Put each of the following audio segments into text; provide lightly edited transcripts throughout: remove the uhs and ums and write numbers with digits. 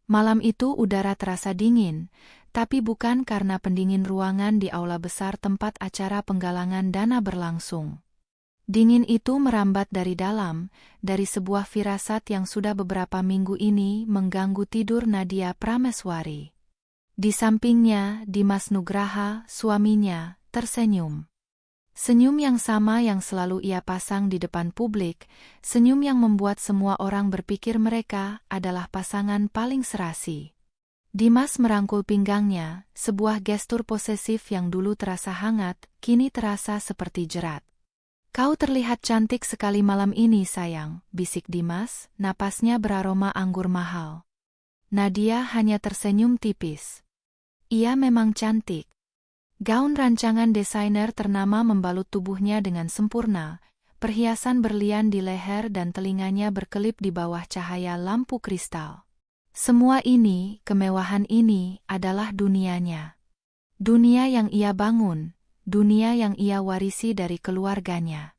Malam itu udara terasa dingin, tapi bukan karena pendingin ruangan di aula besar tempat acara penggalangan dana berlangsung. Dingin itu merambat dari dalam, dari sebuah firasat yang sudah beberapa minggu ini mengganggu tidur Nadia Prameswari. Di sampingnya, Dimas Nugraha, suaminya, tersenyum. Senyum yang sama yang selalu ia pasang di depan publik, senyum yang membuat semua orang berpikir mereka adalah pasangan paling serasi. Dimas merangkul pinggangnya, sebuah gestur posesif yang dulu terasa hangat, kini terasa seperti jerat. "Kau terlihat cantik sekali malam ini, sayang," bisik Dimas, napasnya beraroma anggur mahal. Nadia hanya tersenyum tipis. Ia memang cantik. Gaun rancangan desainer ternama membalut tubuhnya dengan sempurna, perhiasan berlian di leher dan telinganya berkelip di bawah cahaya lampu kristal. Semua ini, kemewahan ini, adalah dunianya. Dunia yang ia bangun, dunia yang ia warisi dari keluarganya.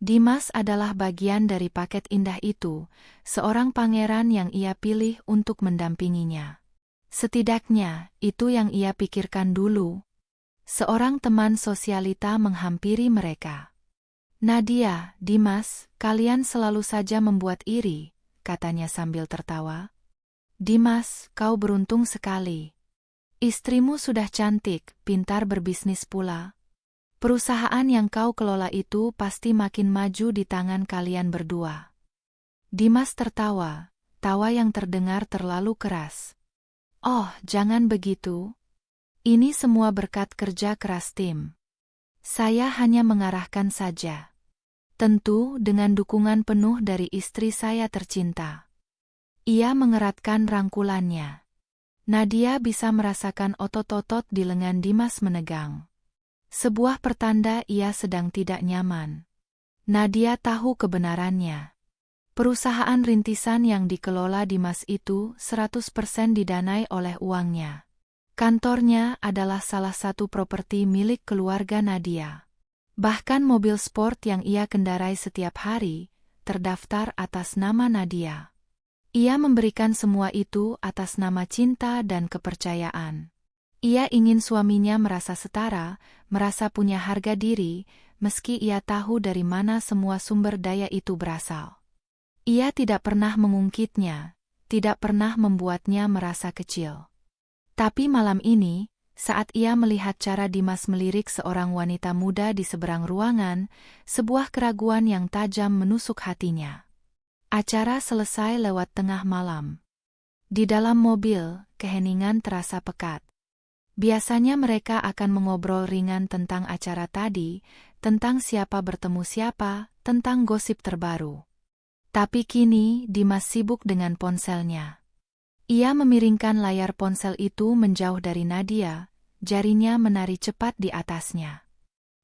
Dimas adalah bagian dari paket indah itu, seorang pangeran yang ia pilih untuk mendampinginya. Setidaknya, itu yang ia pikirkan dulu. Seorang teman sosialita menghampiri mereka. "Nadia, Dimas, kalian selalu saja membuat iri," katanya sambil tertawa. "Dimas, kau beruntung sekali. Istrimu sudah cantik, pintar berbisnis pula. Perusahaan yang kau kelola itu pasti makin maju di tangan kalian berdua." Dimas tertawa, tawa yang terdengar terlalu keras. "Oh, jangan begitu. Ini semua berkat kerja keras tim. Saya hanya mengarahkan saja. Tentu dengan dukungan penuh dari istri saya tercinta." Ia mengeratkan rangkulannya. Nadia bisa merasakan otot-otot di lengan Dimas menegang. Sebuah pertanda ia sedang tidak nyaman. Nadia tahu kebenarannya. Perusahaan rintisan yang dikelola Dimas itu 100% didanai oleh uangnya. Kantornya adalah salah satu properti milik keluarga Nadia. Bahkan mobil sport yang ia kendarai setiap hari, terdaftar atas nama Nadia. Ia memberikan semua itu atas nama cinta dan kepercayaan. Ia ingin suaminya merasa setara, merasa punya harga diri, meski ia tahu dari mana semua sumber daya itu berasal. Ia tidak pernah mengungkitnya, tidak pernah membuatnya merasa kecil. Tapi malam ini, saat ia melihat cara Dimas melirik seorang wanita muda di seberang ruangan, sebuah keraguan yang tajam menusuk hatinya. Acara selesai lewat tengah malam. Di dalam mobil, keheningan terasa pekat. Biasanya mereka akan mengobrol ringan tentang acara tadi, tentang siapa bertemu siapa, tentang gosip terbaru. Tapi kini, Dimas sibuk dengan ponselnya. Ia memiringkan layar ponsel itu menjauh dari Nadia, jarinya menari cepat di atasnya.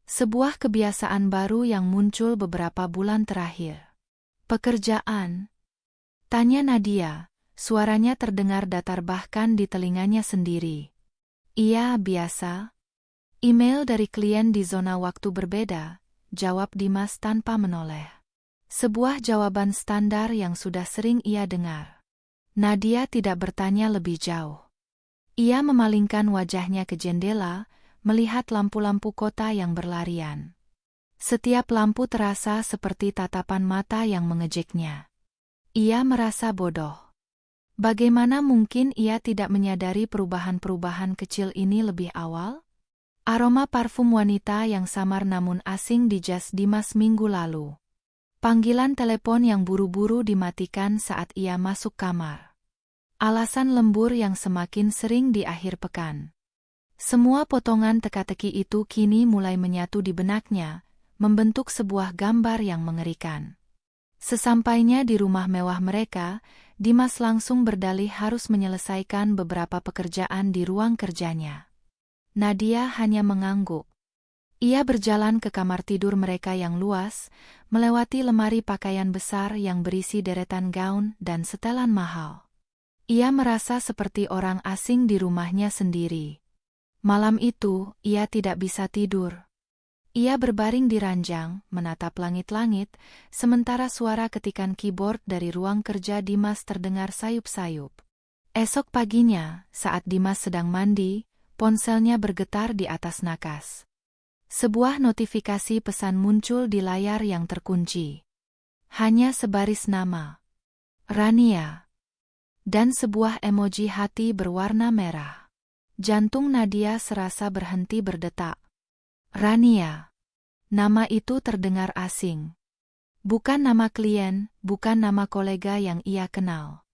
Sebuah kebiasaan baru yang muncul beberapa bulan terakhir. "Pekerjaan?" tanya Nadia, suaranya terdengar datar bahkan di telinganya sendiri. "Iya, biasa. Email dari klien di zona waktu berbeda," jawab Dimas tanpa menoleh. Sebuah jawaban standar yang sudah sering ia dengar. Nadia tidak bertanya lebih jauh. Ia memalingkan wajahnya ke jendela, melihat lampu-lampu kota yang berlarian. Setiap lampu terasa seperti tatapan mata yang mengejeknya. Ia merasa bodoh. Bagaimana mungkin ia tidak menyadari perubahan-perubahan kecil ini lebih awal? Aroma parfum wanita yang samar namun asing di jas Dimas minggu lalu. Panggilan telepon yang buru-buru dimatikan saat ia masuk kamar. Alasan lembur yang semakin sering di akhir pekan. Semua potongan teka-teki itu kini mulai menyatu di benaknya, membentuk sebuah gambar yang mengerikan. Sesampainya di rumah mewah mereka, Dimas langsung berdalih harus menyelesaikan beberapa pekerjaan di ruang kerjanya. Nadia hanya mengangguk. Ia berjalan ke kamar tidur mereka yang luas, melewati lemari pakaian besar yang berisi deretan gaun dan setelan mahal. Ia merasa seperti orang asing di rumahnya sendiri. Malam itu, ia tidak bisa tidur. Ia berbaring di ranjang, menatap langit-langit, sementara suara ketikan keyboard dari ruang kerja Dimas terdengar sayup-sayup. Esok paginya, saat Dimas sedang mandi, ponselnya bergetar di atas nakas. Sebuah notifikasi pesan muncul di layar yang terkunci. Hanya sebaris nama. Rania. Dan sebuah emoji hati berwarna merah. Jantung Nadia serasa berhenti berdetak. Rania. Nama itu terdengar asing. Bukan nama klien, bukan nama kolega yang ia kenal.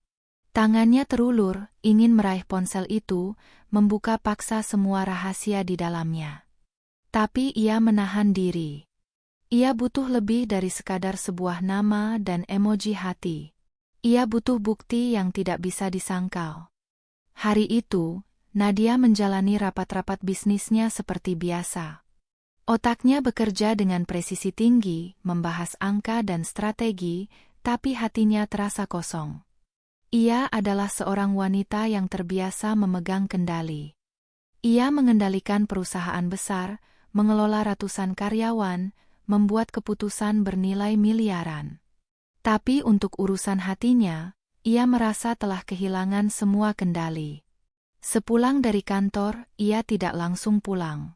Tangannya terulur, ingin meraih ponsel itu, membuka paksa semua rahasia di dalamnya. Tapi ia menahan diri. Ia butuh lebih dari sekadar sebuah nama dan emoji hati. Ia butuh bukti yang tidak bisa disangkal. Hari itu, Nadia menjalani rapat-rapat bisnisnya seperti biasa. Otaknya bekerja dengan presisi tinggi, membahas angka dan strategi, tapi hatinya terasa kosong. Ia adalah seorang wanita yang terbiasa memegang kendali. Ia mengendalikan perusahaan besar, mengelola ratusan karyawan, membuat keputusan bernilai miliaran. Tapi untuk urusan hatinya, ia merasa telah kehilangan semua kendali. Sepulang dari kantor, ia tidak langsung pulang.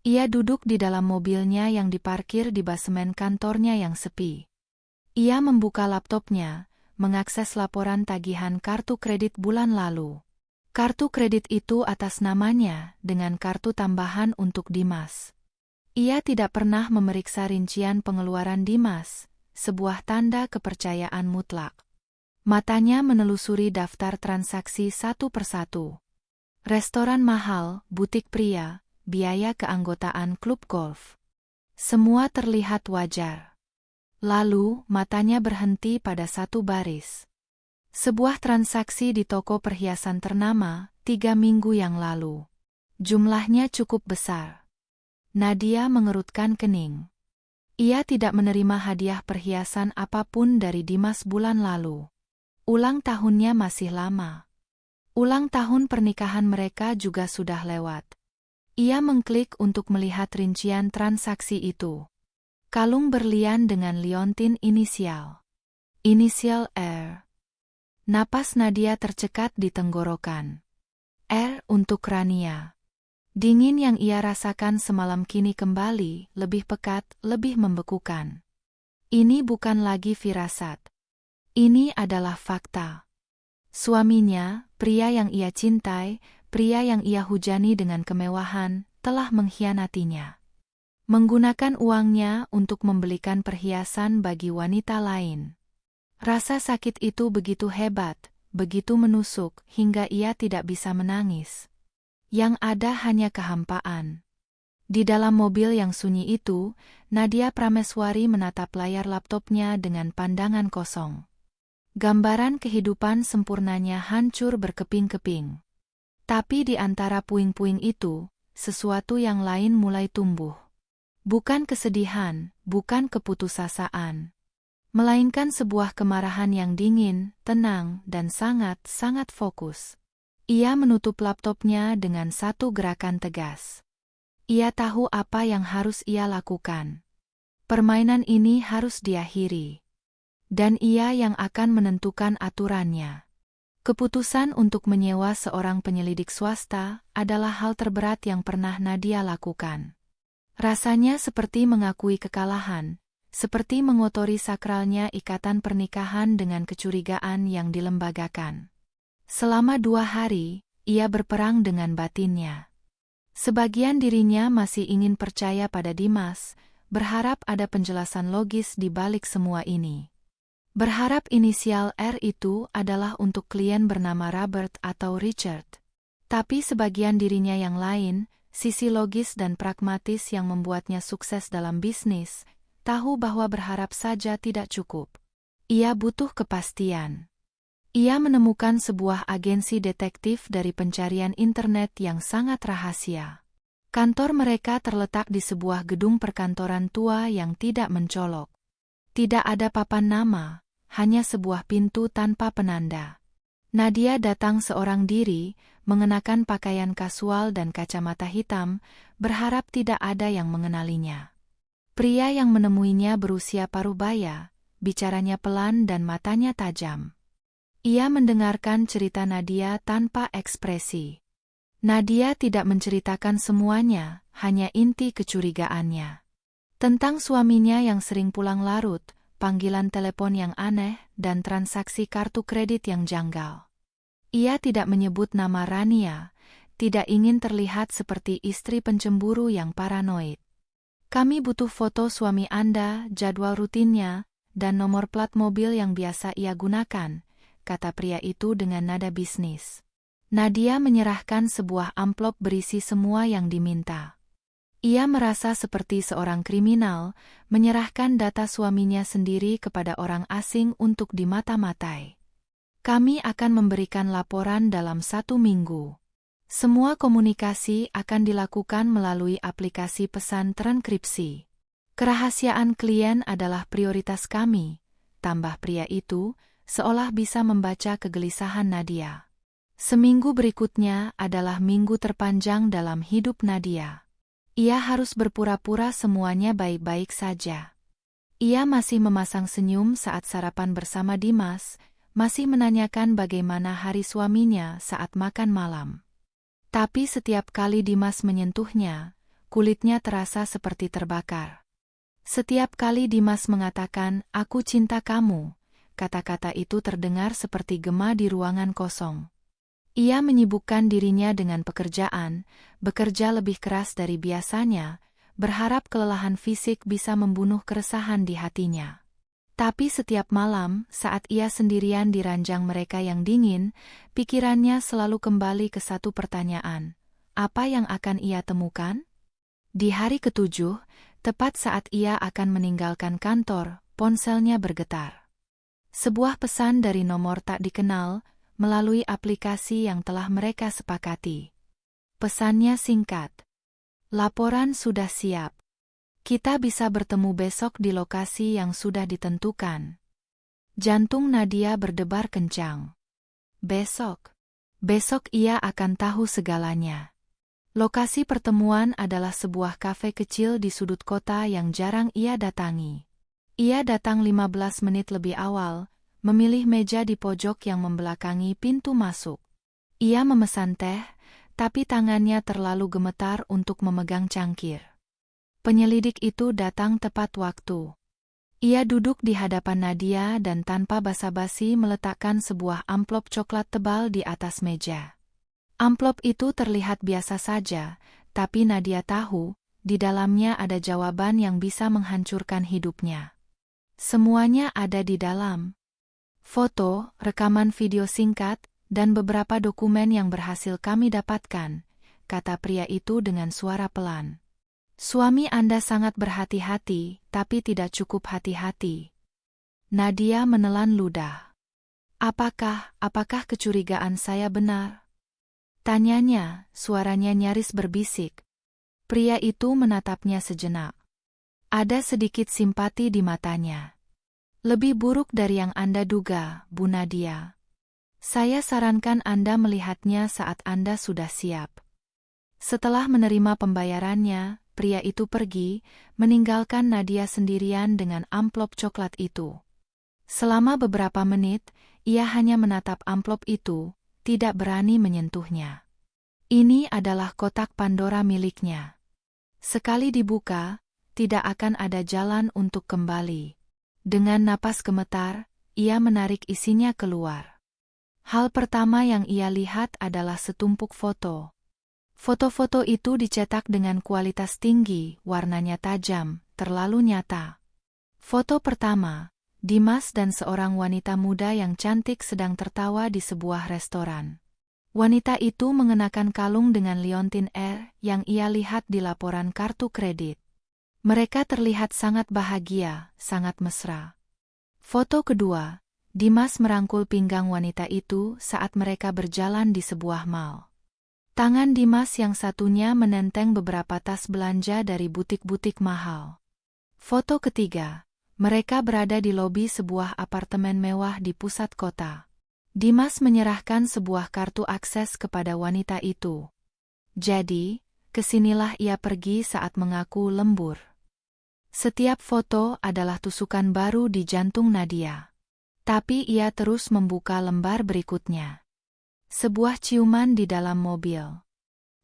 Ia duduk di dalam mobilnya yang diparkir di basemen kantornya yang sepi. Ia membuka laptopnya, mengakses laporan tagihan kartu kredit bulan lalu. Kartu kredit itu atas namanya, dengan kartu tambahan untuk Dimas. Ia tidak pernah memeriksa rincian pengeluaran Dimas, sebuah tanda kepercayaan mutlak. Matanya menelusuri daftar transaksi satu persatu. Restoran mahal, butik pria, biaya keanggotaan klub golf. Semua terlihat wajar. Lalu, matanya berhenti pada satu baris. Sebuah transaksi di toko perhiasan ternama, 3 minggu yang lalu. Jumlahnya cukup besar. Nadia mengerutkan kening. Ia tidak menerima hadiah perhiasan apapun dari Dimas bulan lalu. Ulang tahunnya masih lama. Ulang tahun pernikahan mereka juga sudah lewat. Ia mengklik untuk melihat rincian transaksi itu. Kalung berlian dengan liontin inisial. Inisial R. Napas Nadia tercekat di tenggorokan. R untuk Rania. Dingin yang ia rasakan semalam kini kembali, lebih pekat, lebih membekukan. Ini bukan lagi firasat. Ini adalah fakta. Suaminya, pria yang ia cintai, pria yang ia hujani dengan kemewahan, telah mengkhianatinya. Menggunakan uangnya untuk membelikan perhiasan bagi wanita lain. Rasa sakit itu begitu hebat, begitu menusuk, hingga ia tidak bisa menangis. Yang ada hanya kehampaan. Di dalam mobil yang sunyi itu, Nadia Prameswari menatap layar laptopnya dengan pandangan kosong. Gambaran kehidupan sempurnanya hancur berkeping-keping. Tapi di antara puing-puing itu, sesuatu yang lain mulai tumbuh. Bukan kesedihan, bukan keputusasaan. Melainkan sebuah kemarahan yang dingin, tenang, dan sangat-sangat fokus. Ia menutup laptopnya dengan satu gerakan tegas. Ia tahu apa yang harus ia lakukan. Permainan ini harus diakhiri. Dan ia yang akan menentukan aturannya. Keputusan untuk menyewa seorang penyelidik swasta adalah hal terberat yang pernah Nadia lakukan. Rasanya seperti mengakui kekalahan, seperti mengotori sakralnya ikatan pernikahan dengan kecurigaan yang dilembagakan. Selama 2 hari, ia berperang dengan batinnya. Sebagian dirinya masih ingin percaya pada Dimas, berharap ada penjelasan logis di balik semua ini. Berharap inisial R itu adalah untuk klien bernama Robert atau Richard. Tapi sebagian dirinya yang lain, sisi logis dan pragmatis yang membuatnya sukses dalam bisnis, tahu bahwa berharap saja tidak cukup. Ia butuh kepastian. Ia menemukan sebuah agensi detektif dari pencarian internet yang sangat rahasia. Kantor mereka terletak di sebuah gedung perkantoran tua yang tidak mencolok. Tidak ada papan nama, hanya sebuah pintu tanpa penanda. Nadia datang seorang diri, mengenakan pakaian kasual dan kacamata hitam, berharap tidak ada yang mengenalinya. Pria yang menemuinya berusia paruh baya, bicaranya pelan dan matanya tajam. Ia mendengarkan cerita Nadia tanpa ekspresi. Nadia tidak menceritakan semuanya, hanya inti kecurigaannya. Tentang suaminya yang sering pulang larut, panggilan telepon yang aneh, dan transaksi kartu kredit yang janggal. Ia tidak menyebut nama Rania, tidak ingin terlihat seperti istri pencemburu yang paranoid. Kami butuh foto suami Anda, jadwal rutinnya, dan nomor plat mobil yang biasa ia gunakan, kata pria itu dengan nada bisnis. Nadia menyerahkan sebuah amplop berisi semua yang diminta. Ia merasa seperti seorang kriminal, menyerahkan data suaminya sendiri kepada orang asing untuk dimata-matai. Kami akan memberikan laporan dalam 1 minggu. Semua komunikasi akan dilakukan melalui aplikasi pesan terenkripsi. Kerahasiaan klien adalah prioritas kami, tambah pria itu, seolah bisa membaca kegelisahan Nadia. Seminggu berikutnya adalah minggu terpanjang dalam hidup Nadia. Ia harus berpura-pura semuanya baik-baik saja. Ia masih memasang senyum saat sarapan bersama Dimas, masih menanyakan bagaimana hari suaminya saat makan malam. Tapi setiap kali Dimas menyentuhnya, kulitnya terasa seperti terbakar. Setiap kali Dimas mengatakan, "Aku cinta kamu," kata-kata itu terdengar seperti gema di ruangan kosong. Ia menyibukkan dirinya dengan pekerjaan, bekerja lebih keras dari biasanya, berharap kelelahan fisik bisa membunuh keresahan di hatinya. Tapi setiap malam, saat ia sendirian di ranjang mereka yang dingin, pikirannya selalu kembali ke satu pertanyaan. Apa yang akan ia temukan? Di hari ke-7, tepat saat ia akan meninggalkan kantor, ponselnya bergetar. Sebuah pesan dari nomor tak dikenal, melalui aplikasi yang telah mereka sepakati. Pesannya singkat. Laporan sudah siap. Kita bisa bertemu besok di lokasi yang sudah ditentukan. Jantung Nadia berdebar kencang. Besok. Besok ia akan tahu segalanya. Lokasi pertemuan adalah sebuah kafe kecil di sudut kota yang jarang ia datangi. Ia datang 15 menit lebih awal, memilih meja di pojok yang membelakangi pintu masuk. Ia memesan teh, tapi tangannya terlalu gemetar untuk memegang cangkir. Penyelidik itu datang tepat waktu. Ia duduk di hadapan Nadia dan tanpa basa-basi meletakkan sebuah amplop coklat tebal di atas meja. Amplop itu terlihat biasa saja, tapi Nadia tahu, di dalamnya ada jawaban yang bisa menghancurkan hidupnya. Semuanya ada di dalam. Foto, rekaman video singkat, dan beberapa dokumen yang berhasil kami dapatkan, kata pria itu dengan suara pelan. Suami Anda sangat berhati-hati, tapi tidak cukup hati-hati. Nadia menelan ludah. Apakah kecurigaan saya benar? Tanyanya, suaranya nyaris berbisik. Pria itu menatapnya sejenak. Ada sedikit simpati di matanya. Lebih buruk dari yang Anda duga, Bu Nadia. Saya sarankan Anda melihatnya saat Anda sudah siap. Setelah menerima pembayarannya, pria itu pergi, meninggalkan Nadia sendirian dengan amplop coklat itu. Selama beberapa menit, ia hanya menatap amplop itu, tidak berani menyentuhnya. Ini adalah kotak Pandora miliknya. Sekali dibuka, tidak akan ada jalan untuk kembali. Dengan napas gemetar, ia menarik isinya keluar. Hal pertama yang ia lihat adalah setumpuk foto. Foto-foto itu dicetak dengan kualitas tinggi, warnanya tajam, terlalu nyata. Foto pertama, Dimas dan seorang wanita muda yang cantik sedang tertawa di sebuah restoran. Wanita itu mengenakan kalung dengan liontin R yang ia lihat di laporan kartu kredit. Mereka terlihat sangat bahagia, sangat mesra. Foto kedua, Dimas merangkul pinggang wanita itu saat mereka berjalan di sebuah mall. Tangan Dimas yang satunya menenteng beberapa tas belanja dari butik-butik mahal. Foto ketiga, mereka berada di lobi sebuah apartemen mewah di pusat kota. Dimas menyerahkan sebuah kartu akses kepada wanita itu. Jadi, kesinilah ia pergi saat mengaku lembur. Setiap foto adalah tusukan baru di jantung Nadia. Tapi ia terus membuka lembar berikutnya. Sebuah ciuman di dalam mobil.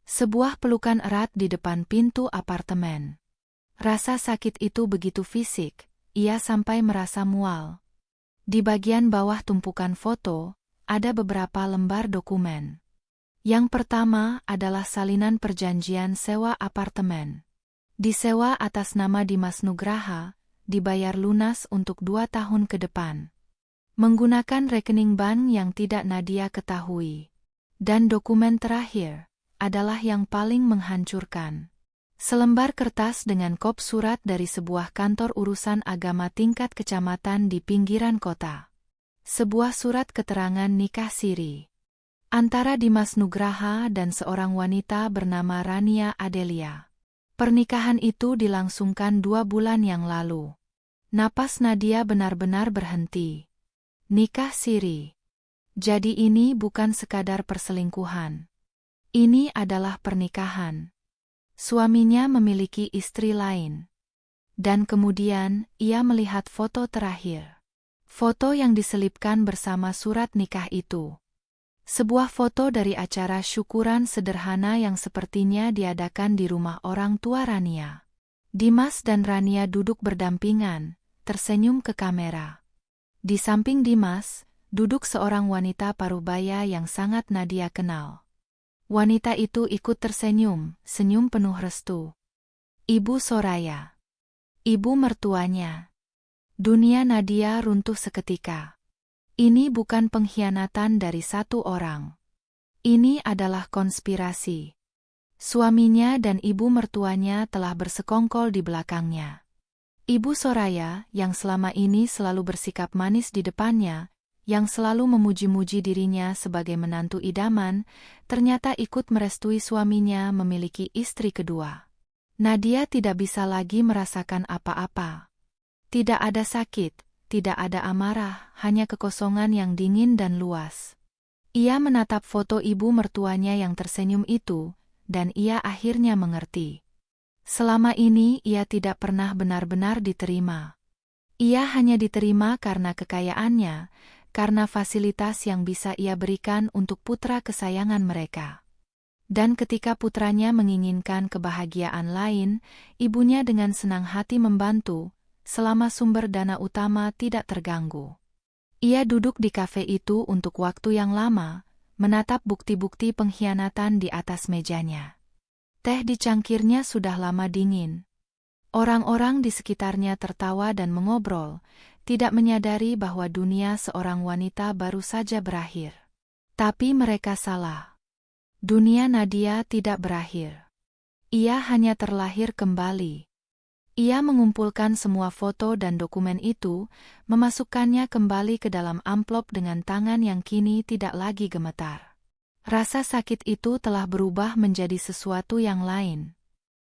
Sebuah pelukan erat di depan pintu apartemen. Rasa sakit itu begitu fisik, ia sampai merasa mual. Di bagian bawah tumpukan foto, ada beberapa lembar dokumen. Yang pertama adalah salinan perjanjian sewa apartemen. Disewa atas nama Dimas Nugraha, dibayar lunas untuk 2 tahun ke depan. Menggunakan rekening bank yang tidak Nadia ketahui. Dan dokumen terakhir adalah yang paling menghancurkan. Selembar kertas dengan kop surat dari sebuah kantor urusan agama tingkat kecamatan di pinggiran kota. Sebuah surat keterangan nikah siri antara Dimas Nugraha dan seorang wanita bernama Rania Adelia. Pernikahan itu dilangsungkan 2 bulan yang lalu. Napas Nadia benar-benar berhenti. Nikah siri. Jadi ini bukan sekadar perselingkuhan. Ini adalah pernikahan. Suaminya memiliki istri lain. Dan kemudian, ia melihat foto terakhir. Foto yang diselipkan bersama surat nikah itu. Sebuah foto dari acara syukuran sederhana yang sepertinya diadakan di rumah orang tua Rania. Dimas dan Rania duduk berdampingan, tersenyum ke kamera. Di samping Dimas, duduk seorang wanita parubaya yang sangat Nadia kenal. Wanita itu ikut tersenyum, senyum penuh restu. Ibu Soraya. Ibu mertuanya. Dunia Nadia runtuh seketika. Ini bukan pengkhianatan dari satu orang. Ini adalah konspirasi. Suaminya dan ibu mertuanya telah bersekongkol di belakangnya. Ibu Soraya, yang selama ini selalu bersikap manis di depannya, yang selalu memuji-muji dirinya sebagai menantu idaman, ternyata ikut merestui suaminya memiliki istri kedua. Nadia tidak bisa lagi merasakan apa-apa. Tidak ada sakit. Tidak ada amarah, hanya kekosongan yang dingin dan luas. Ia menatap foto ibu mertuanya yang tersenyum itu, dan ia akhirnya mengerti. Selama ini ia tidak pernah benar-benar diterima. Ia hanya diterima karena kekayaannya, karena fasilitas yang bisa ia berikan untuk putra kesayangan mereka. Dan ketika putranya menginginkan kebahagiaan lain, ibunya dengan senang hati membantu, selama sumber dana utama tidak terganggu. Ia duduk di kafe itu untuk waktu yang lama, menatap bukti-bukti pengkhianatan di atas mejanya. Teh di cangkirnya sudah lama dingin. Orang-orang di sekitarnya tertawa dan mengobrol, tidak menyadari bahwa dunia seorang wanita baru saja berakhir. Tapi mereka salah. Dunia Nadia tidak berakhir. Ia hanya terlahir kembali. Ia mengumpulkan semua foto dan dokumen itu, memasukkannya kembali ke dalam amplop dengan tangan yang kini tidak lagi gemetar. Rasa sakit itu telah berubah menjadi sesuatu yang lain.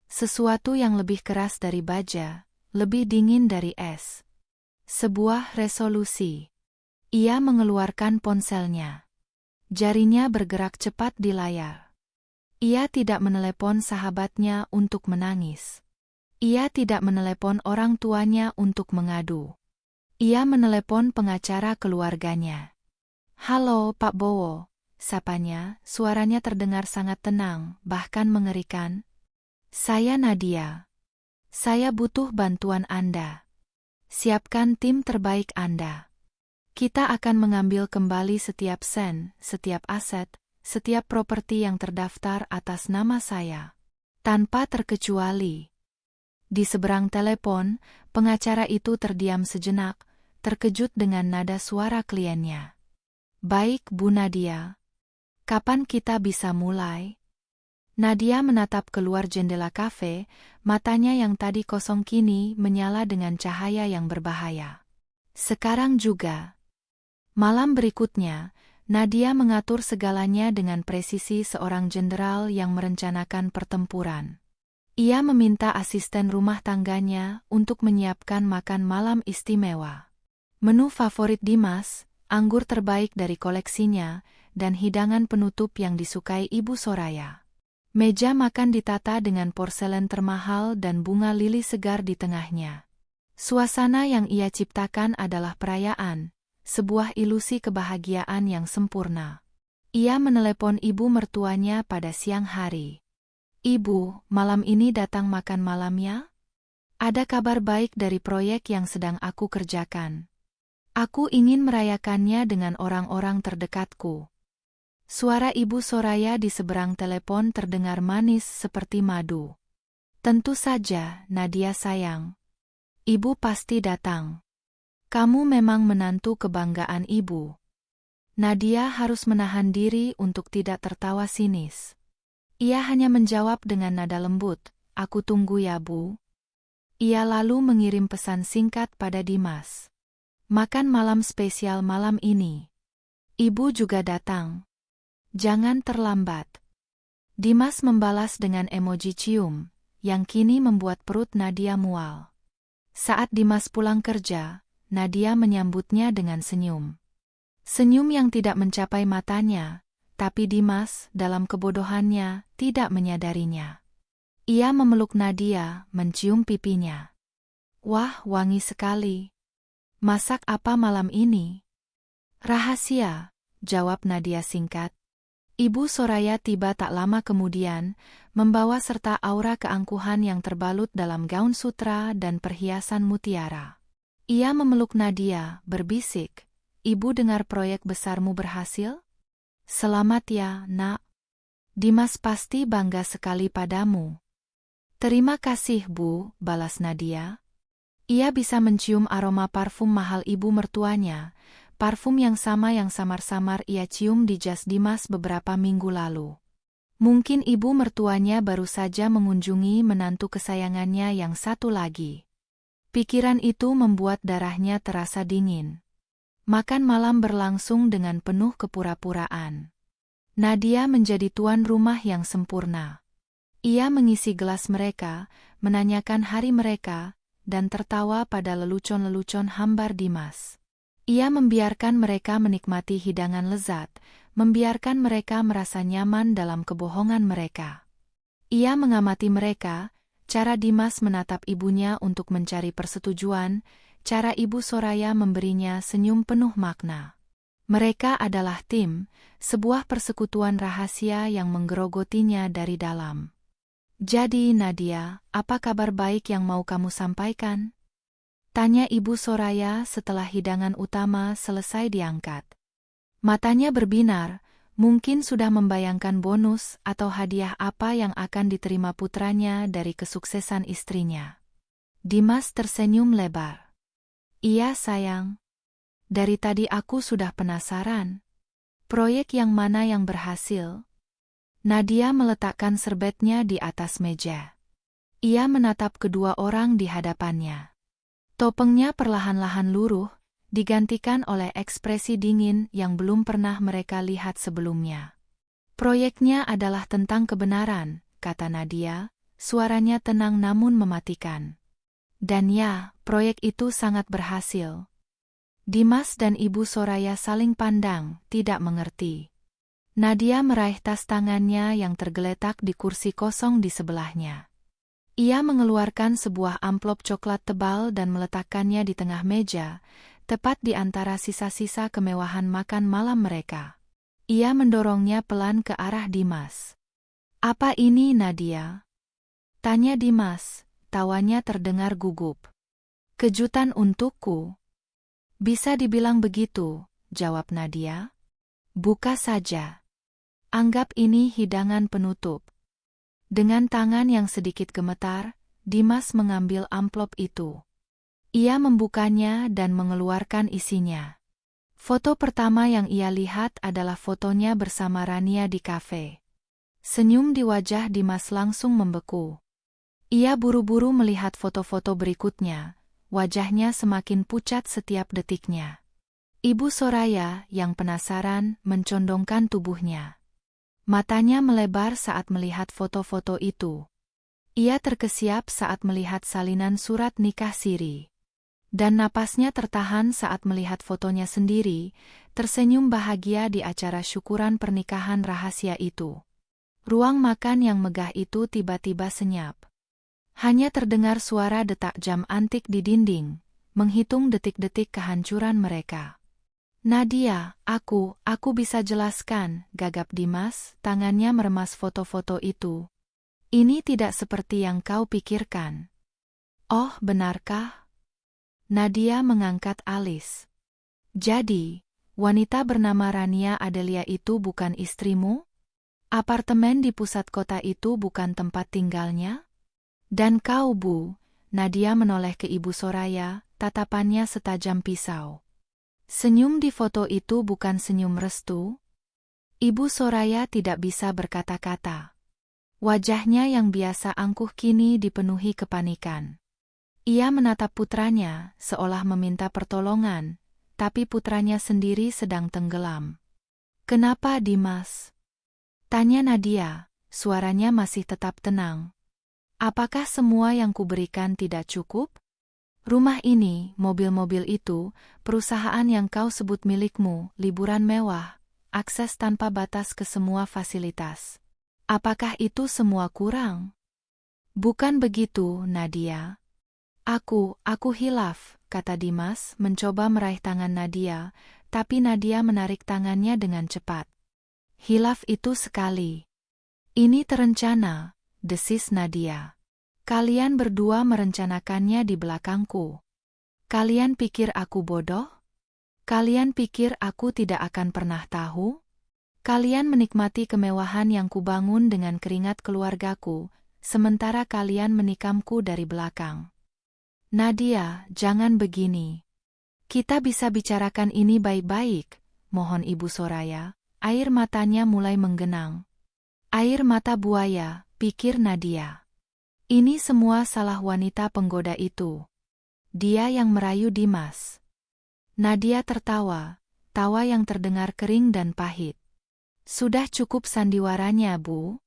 Sesuatu yang lebih keras dari baja, lebih dingin dari es. Sebuah resolusi. Ia mengeluarkan ponselnya. Jarinya bergerak cepat di layar. Ia tidak menelepon sahabatnya untuk menangis. Ia tidak menelepon orang tuanya untuk mengadu. Ia menelepon pengacara keluarganya. "Halo, Pak Bowo," sapanya, suaranya terdengar sangat tenang, bahkan mengerikan. "Saya Nadia. Saya butuh bantuan Anda. Siapkan tim terbaik Anda. Kita akan mengambil kembali setiap sen, setiap aset, setiap properti yang terdaftar atas nama saya. Tanpa terkecuali." Di seberang telepon, pengacara itu terdiam sejenak, terkejut dengan nada suara kliennya. "Baik, Bu Nadia. Kapan kita bisa mulai?" Nadia menatap keluar jendela kafe, matanya yang tadi kosong kini menyala dengan cahaya yang berbahaya. Sekarang juga. Malam berikutnya, Nadia mengatur segalanya dengan presisi seorang jenderal yang merencanakan pertempuran. Ia meminta asisten rumah tangganya untuk menyiapkan makan malam istimewa. Menu favorit Dimas, anggur terbaik dari koleksinya, dan hidangan penutup yang disukai Ibu Soraya. Meja makan ditata dengan porselen termahal dan bunga lili segar di tengahnya. Suasana yang ia ciptakan adalah perayaan, sebuah ilusi kebahagiaan yang sempurna. Ia menelepon ibu mertuanya pada siang hari. "Ibu, malam ini datang makan malam ya? Ada kabar baik dari proyek yang sedang aku kerjakan. Aku ingin merayakannya dengan orang-orang terdekatku." Suara Ibu Soraya di seberang telepon terdengar manis seperti madu. "Tentu saja, Nadia sayang. Ibu pasti datang. Kamu memang menantu kebanggaan ibu." Nadia harus menahan diri untuk tidak tertawa sinis. Ia hanya menjawab dengan nada lembut, "Aku tunggu ya, Bu." Ia lalu mengirim pesan singkat pada Dimas. "Makan malam spesial malam ini. Ibu juga datang. Jangan terlambat." Dimas membalas dengan emoji cium, yang kini membuat perut Nadia mual. Saat Dimas pulang kerja, Nadia menyambutnya dengan senyum. Senyum yang tidak mencapai matanya, tapi Dimas, dalam kebodohannya, tidak menyadarinya. Ia memeluk Nadia, mencium pipinya. "Wah, wangi sekali. Masak apa malam ini?" "Rahasia," jawab Nadia singkat. Ibu Soraya tiba tak lama kemudian, membawa serta aura keangkuhan yang terbalut dalam gaun sutra dan perhiasan mutiara. Ia memeluk Nadia, berbisik, "Ibu dengar proyek besarmu berhasil? Selamat ya, Nak. Dimas pasti bangga sekali padamu." "Terima kasih, Bu," balas Nadia. Ia bisa mencium aroma parfum mahal ibu mertuanya, parfum yang samar-samar ia cium di jas Dimas beberapa minggu lalu. Mungkin ibu mertuanya baru saja mengunjungi menantu kesayangannya yang satu lagi. Pikiran itu membuat darahnya terasa dingin. Makan malam berlangsung dengan penuh kepura-puraan. Nadia menjadi tuan rumah yang sempurna. Ia mengisi gelas mereka, menanyakan hari mereka, dan tertawa pada lelucon-lelucon hambar Dimas. Ia membiarkan mereka menikmati hidangan lezat, membiarkan mereka merasa nyaman dalam kebohongan mereka. Ia mengamati mereka, cara Dimas menatap ibunya untuk mencari persetujuan, cara Ibu Soraya memberinya senyum penuh makna. Mereka adalah tim, sebuah persekutuan rahasia yang menggerogotinya dari dalam. "Jadi Nadia, apa kabar baik yang mau kamu sampaikan?" tanya Ibu Soraya setelah hidangan utama selesai diangkat. Matanya berbinar, mungkin sudah membayangkan bonus atau hadiah apa yang akan diterima putranya dari kesuksesan istrinya. Dimas tersenyum lebar. "Iya sayang. Dari tadi aku sudah penasaran. Proyek yang mana yang berhasil?" Nadia meletakkan serbetnya di atas meja. Ia menatap kedua orang di hadapannya. Topengnya perlahan-lahan luruh, digantikan oleh ekspresi dingin yang belum pernah mereka lihat sebelumnya. "Proyeknya adalah tentang kebenaran," kata Nadia, suaranya tenang namun mematikan. "Dan ya, proyek itu sangat berhasil." Dimas dan Ibu Soraya saling pandang, tidak mengerti. Nadia meraih tas tangannya yang tergeletak di kursi kosong di sebelahnya. Ia mengeluarkan sebuah amplop coklat tebal dan meletakkannya di tengah meja, tepat di antara sisa-sisa kemewahan makan malam mereka. Ia mendorongnya pelan ke arah Dimas. "Apa ini, Nadia?" tanya Dimas, tawanya terdengar gugup. "Kejutan untukku." "Bisa dibilang begitu," jawab Nadia. "Buka saja. Anggap ini hidangan penutup." Dengan tangan yang sedikit gemetar, Dimas mengambil amplop itu. Ia membukanya dan mengeluarkan isinya. Foto pertama yang ia lihat adalah fotonya bersama Rania di kafe. Senyum di wajah Dimas langsung membeku. Ia buru-buru melihat foto-foto berikutnya, wajahnya semakin pucat setiap detiknya. Ibu Soraya, yang penasaran, mencondongkan tubuhnya. Matanya melebar saat melihat foto-foto itu. Ia terkesiap saat melihat salinan surat nikah siri. Dan napasnya tertahan saat melihat fotonya sendiri, tersenyum bahagia di acara syukuran pernikahan rahasia itu. Ruang makan yang megah itu tiba-tiba senyap. Hanya terdengar suara detak jam antik di dinding, menghitung detik-detik kehancuran mereka. Nadia, aku bisa jelaskan, gagap Dimas, tangannya meremas foto-foto itu. Ini tidak seperti yang kau pikirkan. Oh, benarkah? Nadia mengangkat alis. Jadi, wanita bernama Rania Adelia itu bukan istrimu? Apartemen di pusat kota itu bukan tempat tinggalnya? Dan kau, Bu? Nadia menoleh ke Ibu Soraya, tatapannya setajam pisau. Senyum di foto itu bukan senyum restu? Ibu Soraya tidak bisa berkata-kata. Wajahnya yang biasa angkuh kini dipenuhi kepanikan. Ia menatap putranya, seolah meminta pertolongan, tapi putranya sendiri sedang tenggelam. Kenapa, Dimas? Tanya Nadia, suaranya masih tetap tenang. Apakah semua yang kuberikan tidak cukup? Rumah ini, mobil-mobil itu, perusahaan yang kau sebut milikmu, liburan mewah, akses tanpa batas ke semua fasilitas. Apakah itu semua kurang? Bukan begitu, Nadia. Aku hilaf, kata Dimas, mencoba meraih tangan Nadia, tapi Nadia menarik tangannya dengan cepat. Hilaf itu sekali. Ini terencana, desis Nadia. Kalian berdua merencanakannya di belakangku. Kalian pikir aku bodoh? Kalian pikir aku tidak akan pernah tahu? Kalian menikmati kemewahan yang kubangun dengan keringat keluargaku, sementara kalian menikamku dari belakang. Nadia, jangan begini. Kita bisa bicarakan ini baik-baik, mohon Ibu Soraya. Air matanya mulai menggenang. Air mata buaya, pikir Nadia. Ini semua salah wanita penggoda itu. Dia yang merayu Dimas. Nadia tertawa, tawa yang terdengar kering dan pahit. Sudah cukup sandiwaranya, Bu.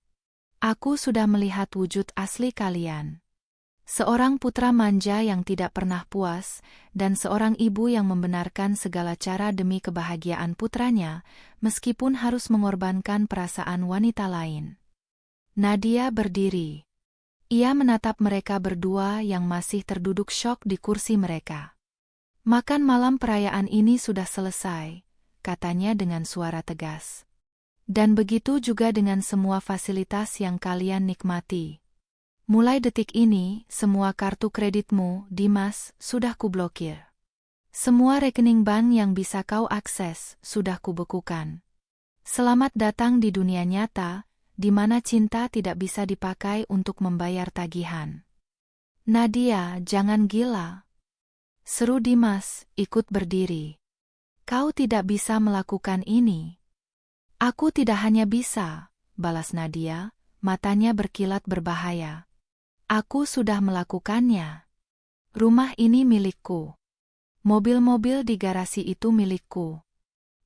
Aku sudah melihat wujud asli kalian. Seorang putra manja yang tidak pernah puas, dan seorang ibu yang membenarkan segala cara demi kebahagiaan putranya, meskipun harus mengorbankan perasaan wanita lain. Nadia berdiri. Ia menatap mereka berdua yang masih terduduk syok di kursi mereka. Makan malam perayaan ini sudah selesai, katanya dengan suara tegas. Dan begitu juga dengan semua fasilitas yang kalian nikmati. Mulai detik ini, semua kartu kreditmu, Dimas, sudah kublokir. Semua rekening bank yang bisa kau akses, sudah kubekukan. Selamat datang di dunia nyata, di mana cinta tidak bisa dipakai untuk membayar tagihan. Nadia, jangan gila. Seru Dimas, ikut berdiri. Kau tidak bisa melakukan ini. Aku tidak hanya bisa, balas Nadia, matanya berkilat berbahaya. Aku sudah melakukannya. Rumah ini milikku. Mobil-mobil di garasi itu milikku.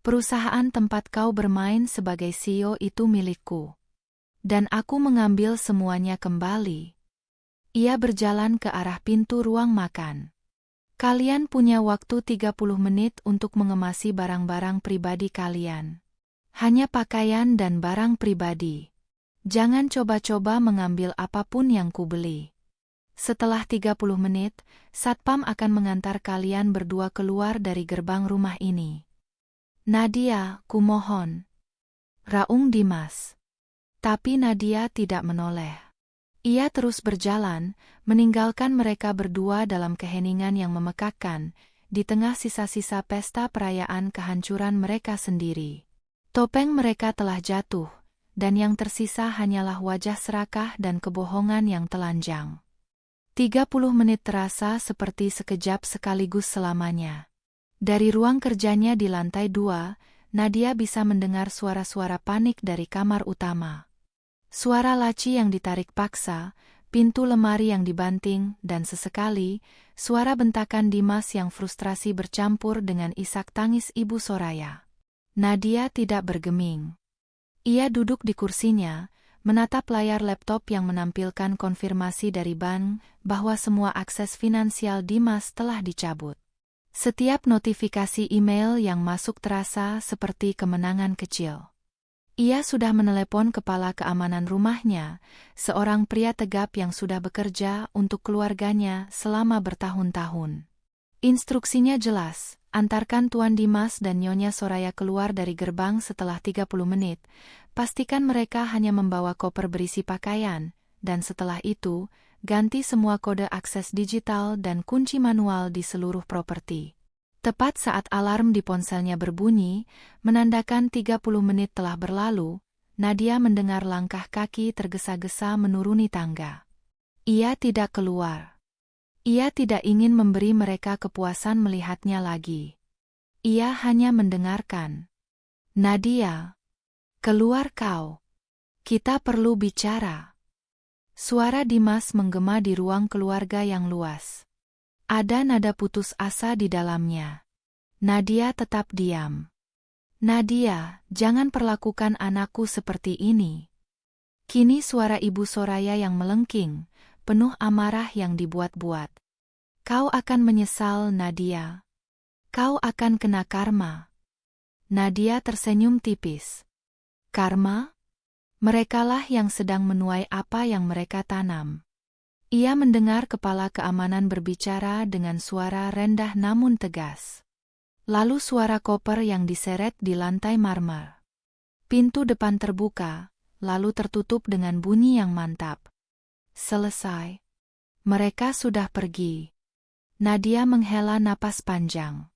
Perusahaan tempat kau bermain sebagai CEO itu milikku. Dan aku mengambil semuanya kembali. Ia berjalan ke arah pintu ruang makan. Kalian punya waktu 30 menit untuk mengemasi barang-barang pribadi kalian. Hanya pakaian dan barang pribadi. Jangan coba-coba mengambil apapun yang kubeli. Setelah 30 menit, Satpam akan mengantar kalian berdua keluar dari gerbang rumah ini. Nadia, kumohon. Raung Dimas. Tapi Nadia tidak menoleh. Ia terus berjalan, meninggalkan mereka berdua dalam keheningan yang memekakkan, di tengah sisa-sisa pesta perayaan kehancuran mereka sendiri. Topeng mereka telah jatuh, dan yang tersisa hanyalah wajah serakah dan kebohongan yang telanjang. 30 menit terasa seperti sekejap sekaligus selamanya. Dari ruang kerjanya di lantai 2, Nadia bisa mendengar suara-suara panik dari kamar utama. Suara laci yang ditarik paksa, pintu lemari yang dibanting, dan sesekali, suara bentakan Dimas yang frustrasi bercampur dengan isak tangis Ibu Soraya. Nadia tidak bergeming. Ia duduk di kursinya, menatap layar laptop yang menampilkan konfirmasi dari bank bahwa semua akses finansial Dimas telah dicabut. Setiap notifikasi email yang masuk terasa seperti kemenangan kecil. Ia sudah menelepon kepala keamanan rumahnya, seorang pria tegap yang sudah bekerja untuk keluarganya selama bertahun-tahun. Instruksinya jelas, antarkan Tuan Dimas dan Nyonya Soraya keluar dari gerbang setelah 30 menit, pastikan mereka hanya membawa koper berisi pakaian, dan setelah itu, ganti semua kode akses digital dan kunci manual di seluruh properti. Tepat saat alarm di ponselnya berbunyi, menandakan 30 menit telah berlalu, Nadia mendengar langkah kaki tergesa-gesa menuruni tangga. Ia tidak keluar. Ia tidak ingin memberi mereka kepuasan melihatnya lagi. Ia hanya mendengarkan. Nadia, keluar kau. Kita perlu bicara. Suara Dimas menggema di ruang keluarga yang luas. Ada nada putus asa di dalamnya. Nadia tetap diam. Nadia, jangan perlakukan anakku seperti ini. Kini suara Ibu Soraya yang melengking, penuh amarah yang dibuat-buat. Kau akan menyesal, Nadia. Kau akan kena karma. Nadia tersenyum tipis. Karma? Merekalah yang sedang menuai apa yang mereka tanam. Ia mendengar kepala keamanan berbicara dengan suara rendah namun tegas. Lalu suara koper yang diseret di lantai marmer. Pintu depan terbuka, lalu tertutup dengan bunyi yang mantap. Selesai. Mereka sudah pergi. Nadia menghela napas panjang.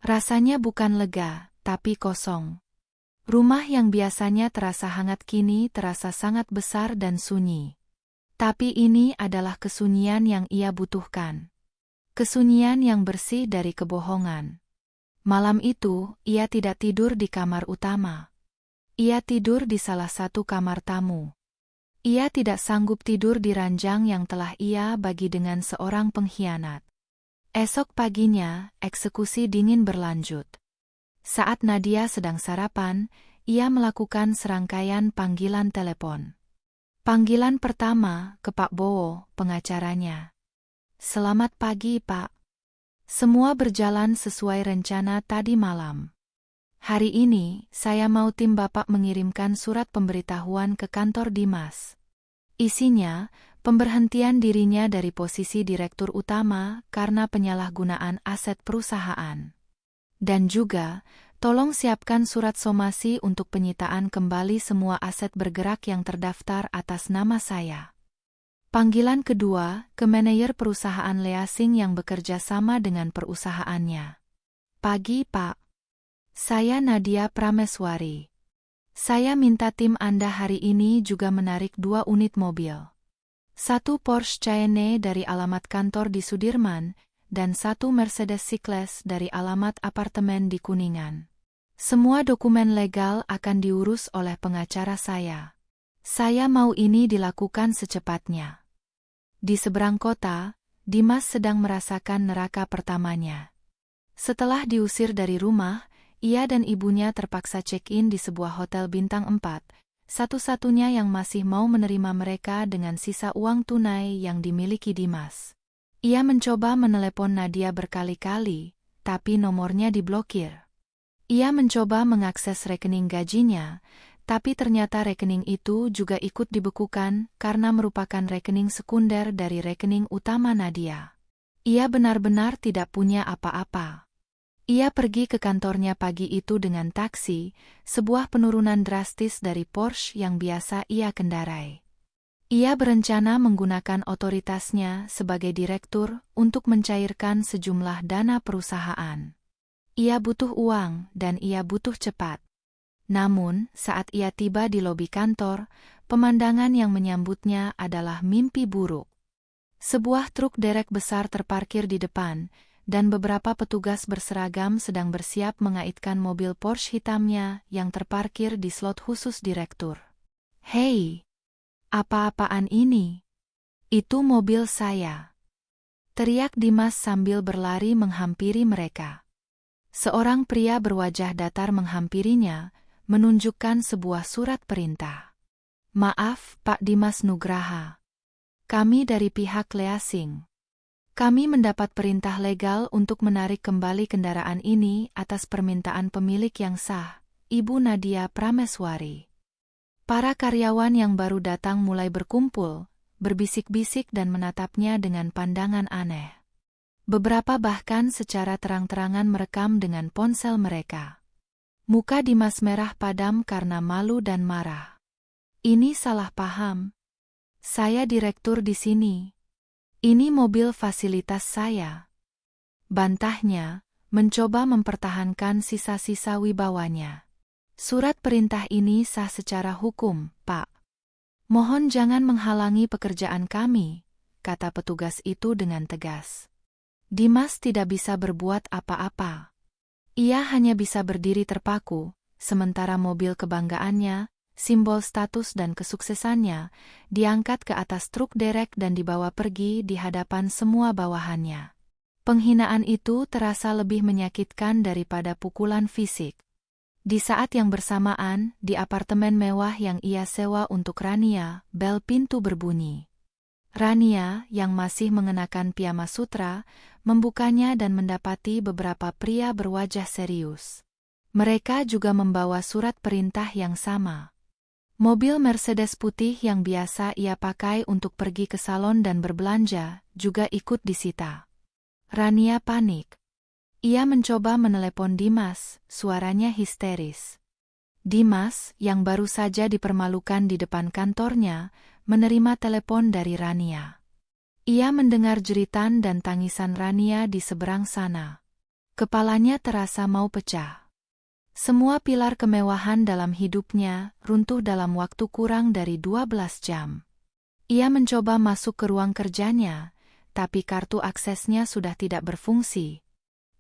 Rasanya bukan lega, tapi kosong. Rumah yang biasanya terasa hangat kini terasa sangat besar dan sunyi. Tapi ini adalah kesunyian yang ia butuhkan. Kesunyian yang bersih dari kebohongan. Malam itu, ia tidak tidur di kamar utama. Ia tidur di salah satu kamar tamu. Ia tidak sanggup tidur di ranjang yang telah ia bagi dengan seorang pengkhianat. Esok paginya, eksekusi dingin berlanjut. Saat Nadia sedang sarapan, ia melakukan serangkaian panggilan telepon. Panggilan pertama ke Pak Bowo, pengacaranya. Selamat pagi, Pak. Semua berjalan sesuai rencana tadi malam. Hari ini, saya mau tim Bapak mengirimkan surat pemberitahuan ke kantor Dimas. Isinya, pemberhentian dirinya dari posisi direktur utama karena penyalahgunaan aset perusahaan. Dan juga, tolong siapkan surat somasi untuk penyitaan kembali semua aset bergerak yang terdaftar atas nama saya. Panggilan kedua, ke manajer perusahaan leasing yang bekerja sama dengan perusahaannya. Pagi, Pak. Saya Nadia Prameswari. Saya minta tim Anda hari ini juga menarik 2 unit mobil. 1 Porsche Cayenne dari alamat kantor di Sudirman, dan 1 Mercedes C-Class dari alamat apartemen di Kuningan. Semua dokumen legal akan diurus oleh pengacara saya. Saya mau ini dilakukan secepatnya. Di seberang kota, Dimas sedang merasakan neraka pertamanya. Setelah diusir dari rumah, ia dan ibunya terpaksa check-in di sebuah hotel bintang 4, satu-satunya yang masih mau menerima mereka dengan sisa uang tunai yang dimiliki Dimas. Ia mencoba menelepon Nadia berkali-kali, tapi nomornya diblokir. Ia mencoba mengakses rekening gajinya, tapi ternyata rekening itu juga ikut dibekukan karena merupakan rekening sekunder dari rekening utama Nadia. Ia benar-benar tidak punya apa-apa. Ia pergi ke kantornya pagi itu dengan taksi, sebuah penurunan drastis dari Porsche yang biasa ia kendarai. Ia berencana menggunakan otoritasnya sebagai direktur untuk mencairkan sejumlah dana perusahaan. Ia butuh uang dan ia butuh cepat. Namun, saat ia tiba di lobi kantor, pemandangan yang menyambutnya adalah mimpi buruk. Sebuah truk derek besar terparkir di depan, dan beberapa petugas berseragam sedang bersiap mengaitkan mobil Porsche hitamnya yang terparkir di slot khusus direktur. Hei! Apa-apaan ini? Itu mobil saya. Teriak Dimas sambil berlari menghampiri mereka. Seorang pria berwajah datar menghampirinya, menunjukkan sebuah surat perintah. Maaf, Pak Dimas Nugraha. Kami dari pihak leasing. Kami mendapat perintah legal untuk menarik kembali kendaraan ini atas permintaan pemilik yang sah, Ibu Nadia Prameswari. Para karyawan yang baru datang mulai berkumpul, berbisik-bisik dan menatapnya dengan pandangan aneh. Beberapa bahkan secara terang-terangan merekam dengan ponsel mereka. Muka Dimas merah padam karena malu dan marah. Ini salah paham. Saya direktur di sini. Ini mobil fasilitas saya. Bantahnya, mencoba mempertahankan sisa-sisa wibawanya. Surat perintah ini sah secara hukum, Pak. Mohon jangan menghalangi pekerjaan kami, kata petugas itu dengan tegas. Dimas tidak bisa berbuat apa-apa. Ia hanya bisa berdiri terpaku, sementara mobil kebanggaannya, simbol status dan kesuksesannya, diangkat ke atas truk derek dan dibawa pergi di hadapan semua bawahannya. Penghinaan itu terasa lebih menyakitkan daripada pukulan fisik. Di saat yang bersamaan, di apartemen mewah yang ia sewa untuk Rania, bel pintu berbunyi. Rania, yang masih mengenakan piyama sutra, membukanya dan mendapati beberapa pria berwajah serius. Mereka juga membawa surat perintah yang sama. Mobil Mercedes putih yang biasa ia pakai untuk pergi ke salon dan berbelanja, juga ikut disita. Rania panik. Ia mencoba menelepon Dimas, suaranya histeris. Dimas, yang baru saja dipermalukan di depan kantornya, menerima telepon dari Rania. Ia mendengar jeritan dan tangisan Rania di seberang sana. Kepalanya terasa mau pecah. Semua pilar kemewahan dalam hidupnya runtuh dalam waktu kurang dari 12 jam. Ia mencoba masuk ke ruang kerjanya, tapi kartu aksesnya sudah tidak berfungsi.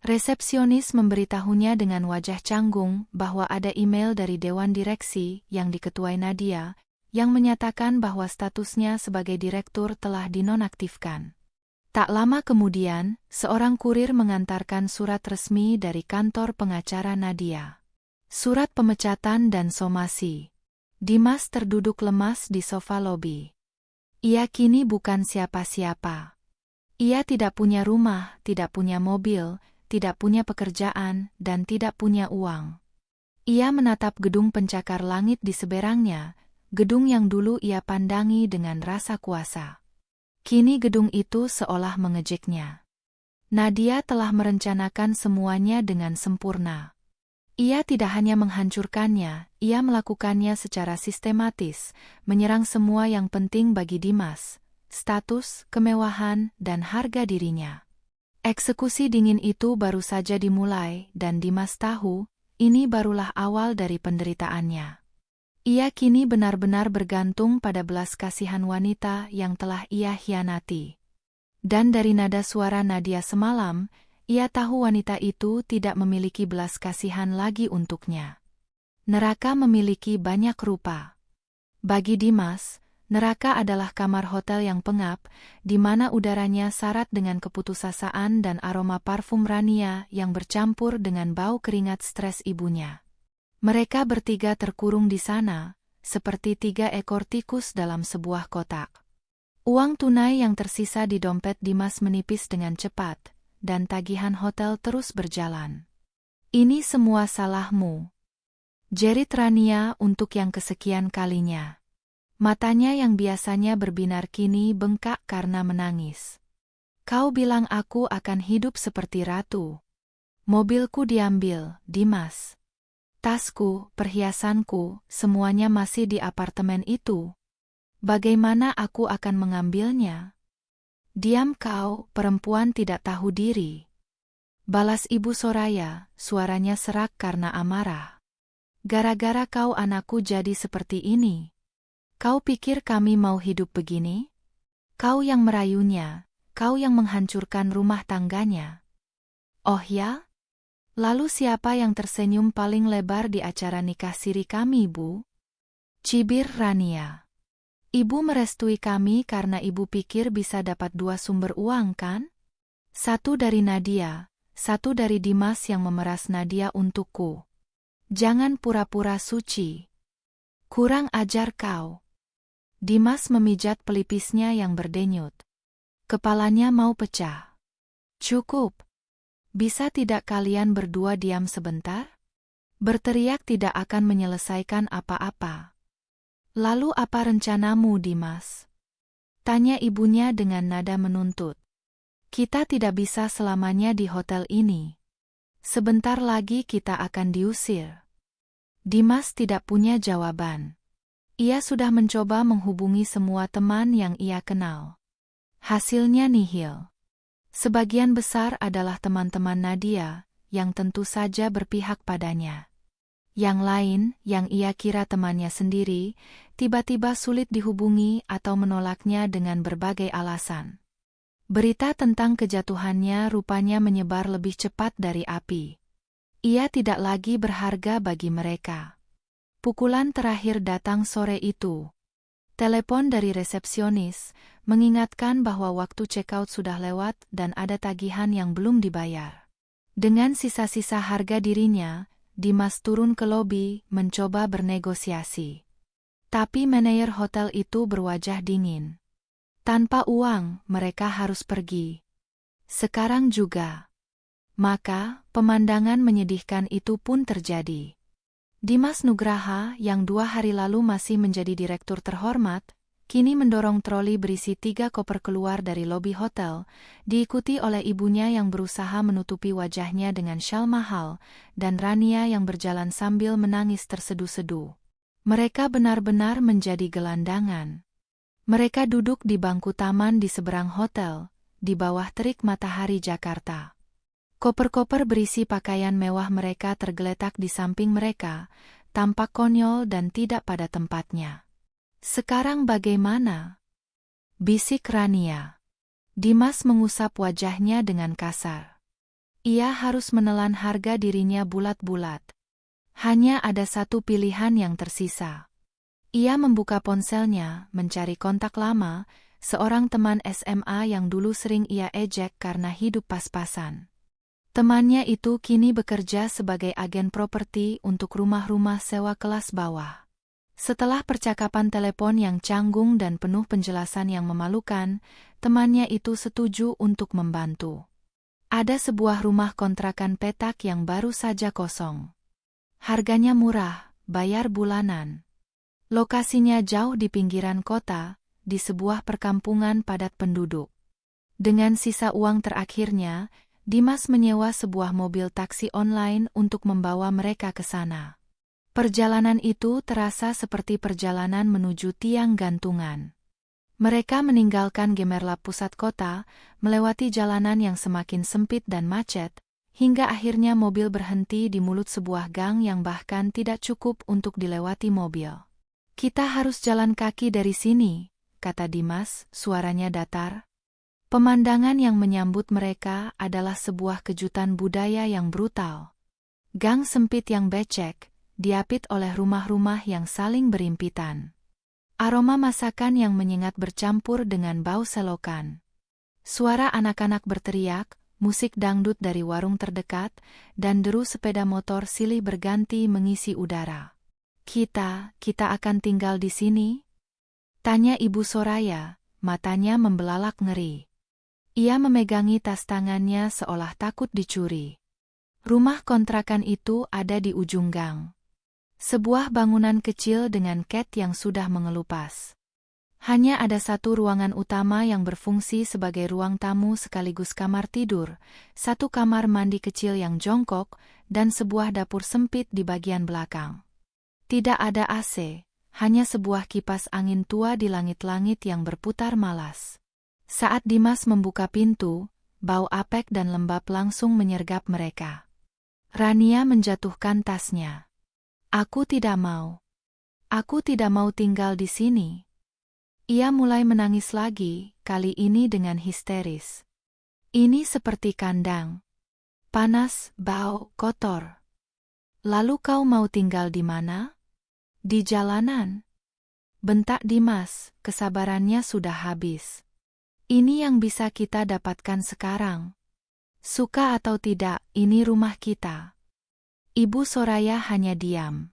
Resepsionis memberitahunya dengan wajah canggung bahwa ada email dari Dewan Direksi yang diketuai Nadia, yang menyatakan bahwa statusnya sebagai direktur telah dinonaktifkan. Tak lama kemudian, seorang kurir mengantarkan surat resmi dari kantor pengacara Nadia. Surat pemecatan dan somasi. Dimas terduduk lemas di sofa lobi. Ia kini bukan siapa-siapa. Ia tidak punya rumah, tidak punya mobil, tidak punya pekerjaan, dan tidak punya uang. Ia menatap gedung pencakar langit di seberangnya, gedung yang dulu ia pandangi dengan rasa kuasa. Kini gedung itu seolah mengejeknya. Nadia telah merencanakan semuanya dengan sempurna. Ia tidak hanya menghancurkannya, ia melakukannya secara sistematis, menyerang semua yang penting bagi Dimas, status, kemewahan, dan harga dirinya. Eksekusi dingin itu baru saja dimulai, dan Dimas tahu, ini barulah awal dari penderitaannya. Ia kini benar-benar bergantung pada belas kasihan wanita yang telah ia hianati. Dan dari nada suara Nadia semalam, ia tahu wanita itu tidak memiliki belas kasihan lagi untuknya. Neraka memiliki banyak rupa. Bagi Dimas, neraka adalah kamar hotel yang pengap, di mana udaranya syarat dengan keputusasaan dan aroma parfum Rania yang bercampur dengan bau keringat stres ibunya. Mereka bertiga terkurung di sana, seperti 3 ekor tikus dalam sebuah kotak. Uang tunai yang tersisa di dompet Dimas menipis dengan cepat, dan tagihan hotel terus berjalan. Ini semua salahmu, jerit Rania untuk yang kesekian kalinya. Matanya yang biasanya berbinar kini bengkak karena menangis. Kau bilang aku akan hidup seperti ratu. Mobilku diambil, Dimas. Tasku, perhiasanku, semuanya masih di apartemen itu. Bagaimana aku akan mengambilnya? Diam kau, perempuan tidak tahu diri. Balas Ibu Soraya, suaranya serak karena amarah. Gara-gara kau anakku jadi seperti ini. Kau pikir kami mau hidup begini? Kau yang merayunya, kau yang menghancurkan rumah tangganya. Oh ya? Lalu siapa yang tersenyum paling lebar di acara nikah siri kami, Bu? Cibir Rania. Ibu merestui kami karena ibu pikir bisa dapat 2 sumber uang, kan? Satu dari Nadia, satu dari Dimas yang memeras Nadia untukku. Jangan pura-pura suci. Kurang ajar kau. Dimas memijat pelipisnya yang berdenyut. Kepalanya mau pecah. Cukup. Bisa tidak kalian berdua diam sebentar? Berteriak tidak akan menyelesaikan apa-apa. Lalu apa rencanamu, Dimas? Tanya ibunya dengan nada menuntut. Kita tidak bisa selamanya di hotel ini. Sebentar lagi kita akan diusir. Dimas tidak punya jawaban. Ia sudah mencoba menghubungi semua teman yang ia kenal. Hasilnya nihil. Sebagian besar adalah teman-teman Nadia, yang tentu saja berpihak padanya. Yang lain, yang ia kira temannya sendiri, tiba-tiba sulit dihubungi atau menolaknya dengan berbagai alasan. Berita tentang kejatuhannya rupanya menyebar lebih cepat dari api. Ia tidak lagi berharga bagi mereka. Pukulan terakhir datang sore itu. Telepon dari resepsionis mengingatkan bahwa waktu check-out sudah lewat dan ada tagihan yang belum dibayar. Dengan sisa-sisa harga dirinya, Dimas turun ke lobi mencoba bernegosiasi. Tapi manajer hotel itu berwajah dingin. Tanpa uang, mereka harus pergi. Sekarang juga. Maka, pemandangan menyedihkan itu pun terjadi. Dimas Nugraha yang 2 hari lalu masih menjadi direktur terhormat, kini mendorong troli berisi 3 koper keluar dari lobi hotel, diikuti oleh ibunya yang berusaha menutupi wajahnya dengan syal mahal, dan Rania yang berjalan sambil menangis terseduh-seduh. Mereka benar-benar menjadi gelandangan. Mereka duduk di bangku taman di seberang hotel, di bawah terik matahari Jakarta. Koper-koper berisi pakaian mewah mereka tergeletak di samping mereka, tampak konyol dan tidak pada tempatnya. Sekarang bagaimana? Bisik Rania. Dimas mengusap wajahnya dengan kasar. Ia harus menelan harga dirinya bulat-bulat. Hanya ada satu pilihan yang tersisa. Ia membuka ponselnya, mencari kontak lama, seorang teman SMA yang dulu sering ia ejek karena hidup pas-pasan. Temannya itu kini bekerja sebagai agen properti untuk rumah-rumah sewa kelas bawah. Setelah percakapan telepon yang canggung dan penuh penjelasan yang memalukan, temannya itu setuju untuk membantu. Ada sebuah rumah kontrakan petak yang baru saja kosong. Harganya murah, bayar bulanan. Lokasinya jauh di pinggiran kota, di sebuah perkampungan padat penduduk. Dengan sisa uang terakhirnya, Dimas menyewa sebuah mobil taksi online untuk membawa mereka ke sana. Perjalanan itu terasa seperti perjalanan menuju tiang gantungan. Mereka meninggalkan Gemerlap pusat kota, melewati jalanan yang semakin sempit dan macet, hingga akhirnya mobil berhenti di mulut sebuah gang yang bahkan tidak cukup untuk dilewati mobil. "Kita harus jalan kaki dari sini," kata Dimas, suaranya datar. Pemandangan yang menyambut mereka adalah sebuah kejutan budaya yang brutal. Gang sempit yang becek, diapit oleh rumah-rumah yang saling berimpitan. Aroma masakan yang menyengat bercampur dengan bau selokan. Suara anak-anak berteriak, musik dangdut dari warung terdekat, dan deru sepeda motor silih berganti mengisi udara. Kita akan tinggal di sini?" tanya Ibu Soraya, matanya membelalak ngeri. Ia memegangi tas tangannya seolah takut dicuri. Rumah kontrakan itu ada di ujung gang. Sebuah bangunan kecil dengan cat yang sudah mengelupas. Hanya ada satu ruangan utama yang berfungsi sebagai ruang tamu sekaligus kamar tidur, satu kamar mandi kecil yang jongkok, dan sebuah dapur sempit di bagian belakang. Tidak ada AC, hanya sebuah kipas angin tua di langit-langit yang berputar malas. Saat Dimas membuka pintu, bau apek dan lembab langsung menyergap mereka. Rania menjatuhkan tasnya. "Aku tidak mau. Aku tidak mau tinggal di sini." Ia mulai menangis lagi, kali ini dengan histeris. "Ini seperti kandang. Panas, bau, kotor. Lalu kau mau tinggal di mana? Di jalanan?" bentak Dimas, kesabarannya sudah habis. "Ini yang bisa kita dapatkan sekarang. Suka atau tidak, ini rumah kita." Ibu Soraya hanya diam.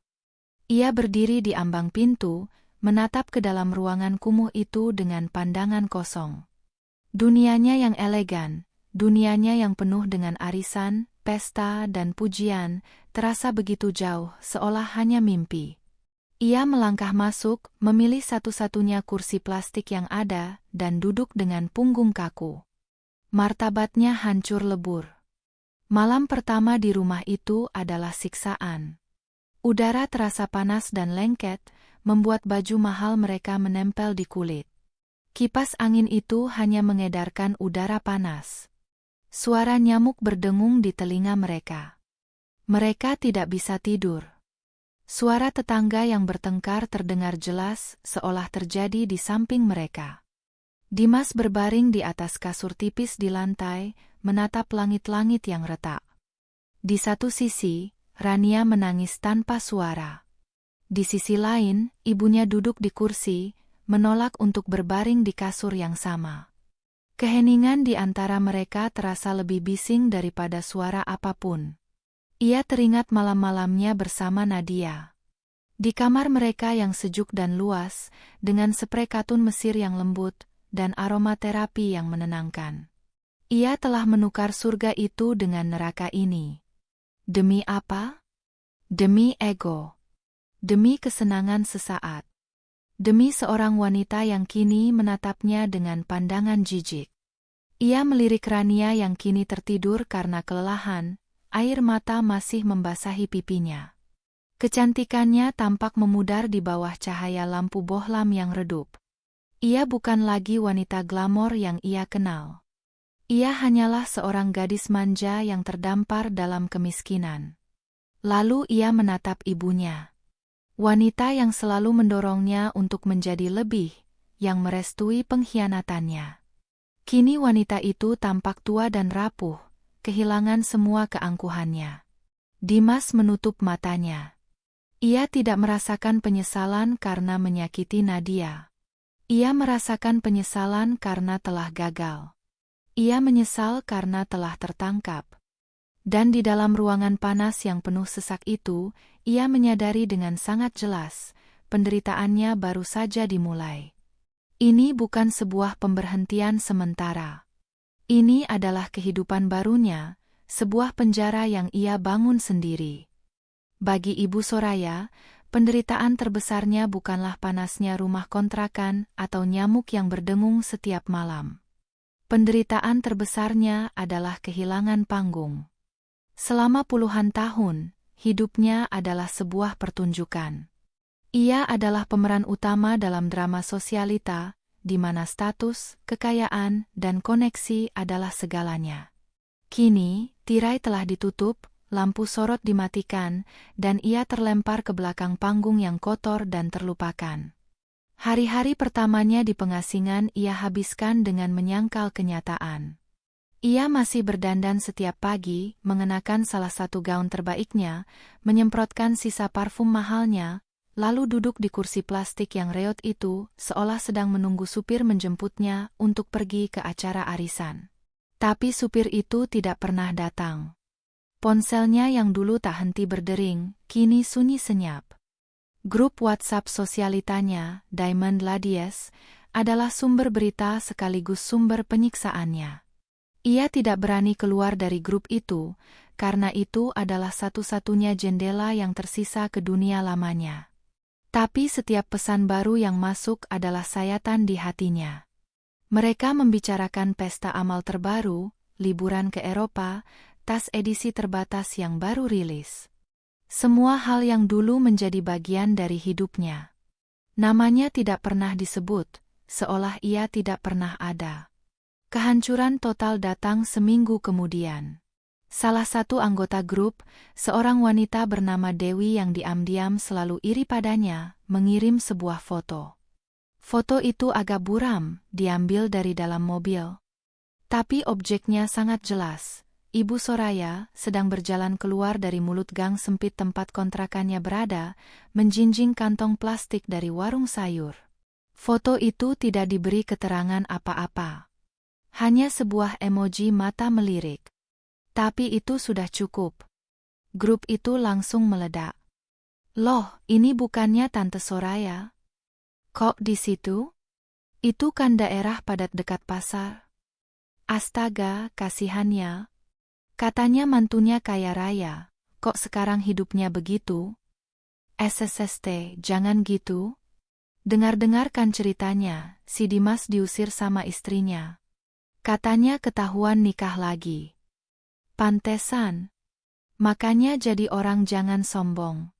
Ia berdiri di ambang pintu, menatap ke dalam ruangan kumuh itu dengan pandangan kosong. Dunianya yang elegan, dunianya yang penuh dengan arisan, pesta dan pujian, terasa begitu jauh, seolah hanya mimpi. Ia melangkah masuk, memilih satu-satunya kursi plastik yang ada, dan duduk dengan punggung kaku. Martabatnya hancur lebur. Malam pertama di rumah itu adalah siksaan. Udara terasa panas dan lengket, membuat baju mahal mereka menempel di kulit. Kipas angin itu hanya mengedarkan udara panas. Suara nyamuk berdengung di telinga mereka. Mereka tidak bisa tidur. Suara tetangga yang bertengkar terdengar jelas, seolah terjadi di samping mereka. Dimas berbaring di atas kasur tipis di lantai, menatap langit-langit yang retak. Di satu sisi, Rania menangis tanpa suara. Di sisi lain, ibunya duduk di kursi, menolak untuk berbaring di kasur yang sama. Keheningan di antara mereka terasa lebih bising daripada suara apapun. Ia teringat malam-malamnya bersama Nadia. Di kamar mereka yang sejuk dan luas, dengan sprei katun Mesir yang lembut, dan aromaterapi yang menenangkan. Ia telah menukar surga itu dengan neraka ini. Demi apa? Demi ego. Demi kesenangan sesaat. Demi seorang wanita yang kini menatapnya dengan pandangan jijik. Ia melirik Rania yang kini tertidur karena kelelahan, air mata masih membasahi pipinya. Kecantikannya tampak memudar di bawah cahaya lampu bohlam yang redup. Ia bukan lagi wanita glamor yang ia kenal. Ia hanyalah seorang gadis manja yang terdampar dalam kemiskinan. Lalu ia menatap ibunya. Wanita yang selalu mendorongnya untuk menjadi lebih, yang merestui pengkhianatannya. Kini wanita itu tampak tua dan rapuh, kehilangan semua keangkuhannya. Dimas menutup matanya. Ia tidak merasakan penyesalan karena menyakiti Nadia. Ia merasakan penyesalan karena telah gagal. Ia menyesal karena telah tertangkap. Dan di dalam ruangan panas yang penuh sesak itu, ia menyadari dengan sangat jelas, penderitaannya baru saja dimulai. Ini bukan sebuah pemberhentian sementara. Ini adalah kehidupan barunya, sebuah penjara yang ia bangun sendiri. Bagi Ibu Soraya, penderitaan terbesarnya bukanlah panasnya rumah kontrakan atau nyamuk yang berdengung setiap malam. Penderitaan terbesarnya adalah kehilangan panggung. Selama puluhan tahun, hidupnya adalah sebuah pertunjukan. Ia adalah pemeran utama dalam drama sosialita, di mana status, kekayaan, dan koneksi adalah segalanya. Kini, tirai telah ditutup, lampu sorot dimatikan, dan ia terlempar ke belakang panggung yang kotor dan terlupakan. Hari-hari pertamanya di pengasingan ia habiskan dengan menyangkal kenyataan. Ia masih berdandan setiap pagi, mengenakan salah satu gaun terbaiknya, menyemprotkan sisa parfum mahalnya, lalu duduk di kursi plastik yang reot itu, seolah sedang menunggu supir menjemputnya untuk pergi ke acara arisan. Tapi supir itu tidak pernah datang. Ponselnya yang dulu tak henti berdering, kini sunyi senyap. Grup WhatsApp sosialitanya, Diamond Ladies, adalah sumber berita sekaligus sumber penyiksaannya. Ia tidak berani keluar dari grup itu, karena itu adalah satu-satunya jendela yang tersisa ke dunia lamanya. Tapi setiap pesan baru yang masuk adalah sayatan di hatinya. Mereka membicarakan pesta amal terbaru, liburan ke Eropa, tas edisi terbatas yang baru rilis. Semua hal yang dulu menjadi bagian dari hidupnya. Namanya tidak pernah disebut, seolah ia tidak pernah ada. Kehancuran total datang seminggu kemudian. Salah satu anggota grup, seorang wanita bernama Dewi yang diam-diam selalu iri padanya, mengirim sebuah foto. Foto itu agak buram, diambil dari dalam mobil. Tapi objeknya sangat jelas. Ibu Soraya sedang berjalan keluar dari mulut gang sempit tempat kontrakannya berada, menjinjing kantong plastik dari warung sayur. Foto itu tidak diberi keterangan apa-apa. Hanya sebuah emoji mata melirik. Tapi itu sudah cukup. Grup itu langsung meledak. Loh, ini bukannya Tante Soraya? Kok di situ? Itu kan daerah padat dekat pasar. Astaga, kasihannya. Katanya mantunya kaya raya, kok sekarang hidupnya begitu? SSST, jangan gitu. Dengar-dengarkan ceritanya, si Dimas diusir sama istrinya. Katanya ketahuan nikah lagi. Pantesan. Makanya jadi orang jangan sombong.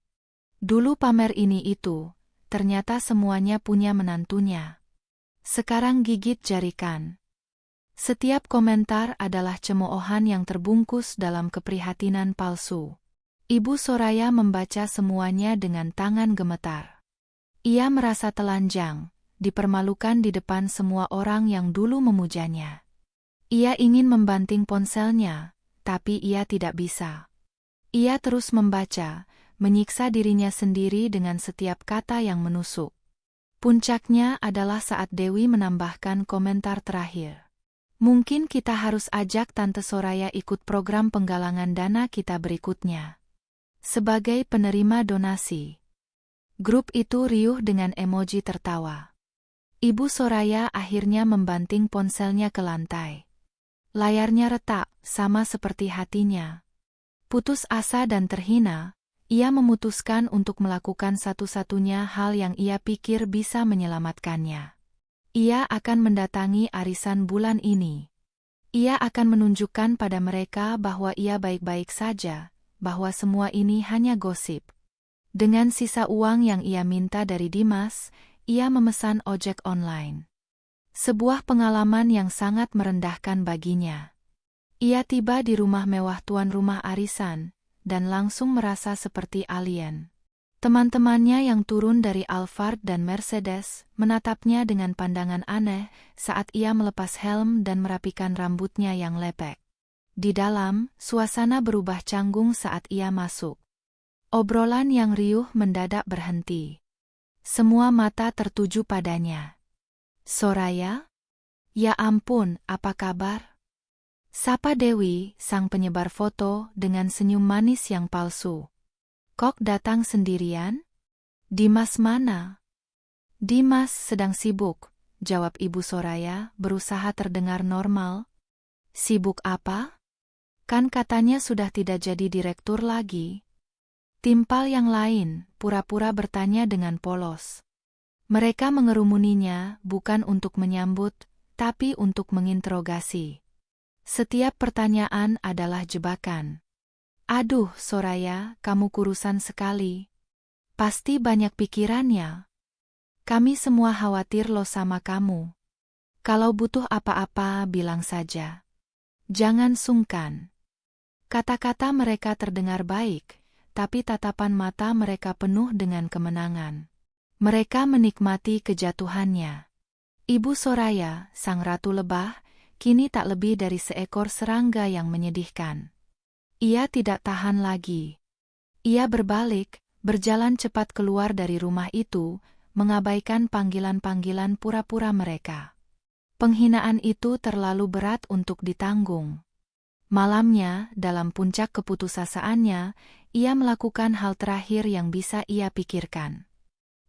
Dulu pamer ini itu, ternyata semuanya punya menantunya. Sekarang gigit jarikan. Setiap komentar adalah cemoohan yang terbungkus dalam keprihatinan palsu. Ibu Soraya membaca semuanya dengan tangan gemetar. Ia merasa telanjang, dipermalukan di depan semua orang yang dulu memujanya. Ia ingin membanting ponselnya, tapi ia tidak bisa. Ia terus membaca, menyiksa dirinya sendiri dengan setiap kata yang menusuk. Puncaknya adalah saat Dewi menambahkan komentar terakhir. Mungkin kita harus ajak Tante Soraya ikut program penggalangan dana kita berikutnya. Sebagai penerima donasi. Grup itu riuh dengan emoji tertawa. Ibu Soraya akhirnya membanting ponselnya ke lantai. Layarnya retak, sama seperti hatinya. Putus asa dan terhina, ia memutuskan untuk melakukan satu-satunya hal yang ia pikir bisa menyelamatkannya. Ia akan mendatangi arisan bulan ini. Ia akan menunjukkan pada mereka bahwa ia baik-baik saja, bahwa semua ini hanya gosip. Dengan sisa uang yang ia minta dari Dimas, ia memesan ojek online. Sebuah pengalaman yang sangat merendahkan baginya. Ia tiba di rumah mewah tuan rumah arisan, dan langsung merasa seperti alien. Teman-temannya yang turun dari Alphard dan Mercedes menatapnya dengan pandangan aneh saat ia melepas helm dan merapikan rambutnya yang lepek. Di dalam, suasana berubah canggung saat ia masuk. Obrolan yang riuh mendadak berhenti. Semua mata tertuju padanya. Soraya? Ya ampun, apa kabar? Sapa Dewi, sang penyebar foto, dengan senyum manis yang palsu. Kok datang sendirian? Dimas mana? Dimas sedang sibuk, jawab Ibu Soraya, berusaha terdengar normal. Sibuk apa? Kan katanya sudah tidak jadi direktur lagi. Timpal yang lain, pura-pura bertanya dengan polos. Mereka mengerumuninya, bukan untuk menyambut, tapi untuk menginterogasi. Setiap pertanyaan adalah jebakan. Aduh, Soraya, kamu kurusan sekali. Pasti banyak pikirannya. Kami semua khawatir lo sama kamu. Kalau butuh apa-apa, bilang saja. Jangan sungkan. Kata-kata mereka terdengar baik, tapi tatapan mata mereka penuh dengan kemenangan. Mereka menikmati kejatuhannya. Ibu Soraya, sang ratu lebah, kini tak lebih dari seekor serangga yang menyedihkan. Ia tidak tahan lagi. Ia berbalik, berjalan cepat keluar dari rumah itu, mengabaikan panggilan-panggilan pura-pura mereka. Penghinaan itu terlalu berat untuk ditanggung. Malamnya, dalam puncak keputusasaannya, ia melakukan hal terakhir yang bisa ia pikirkan.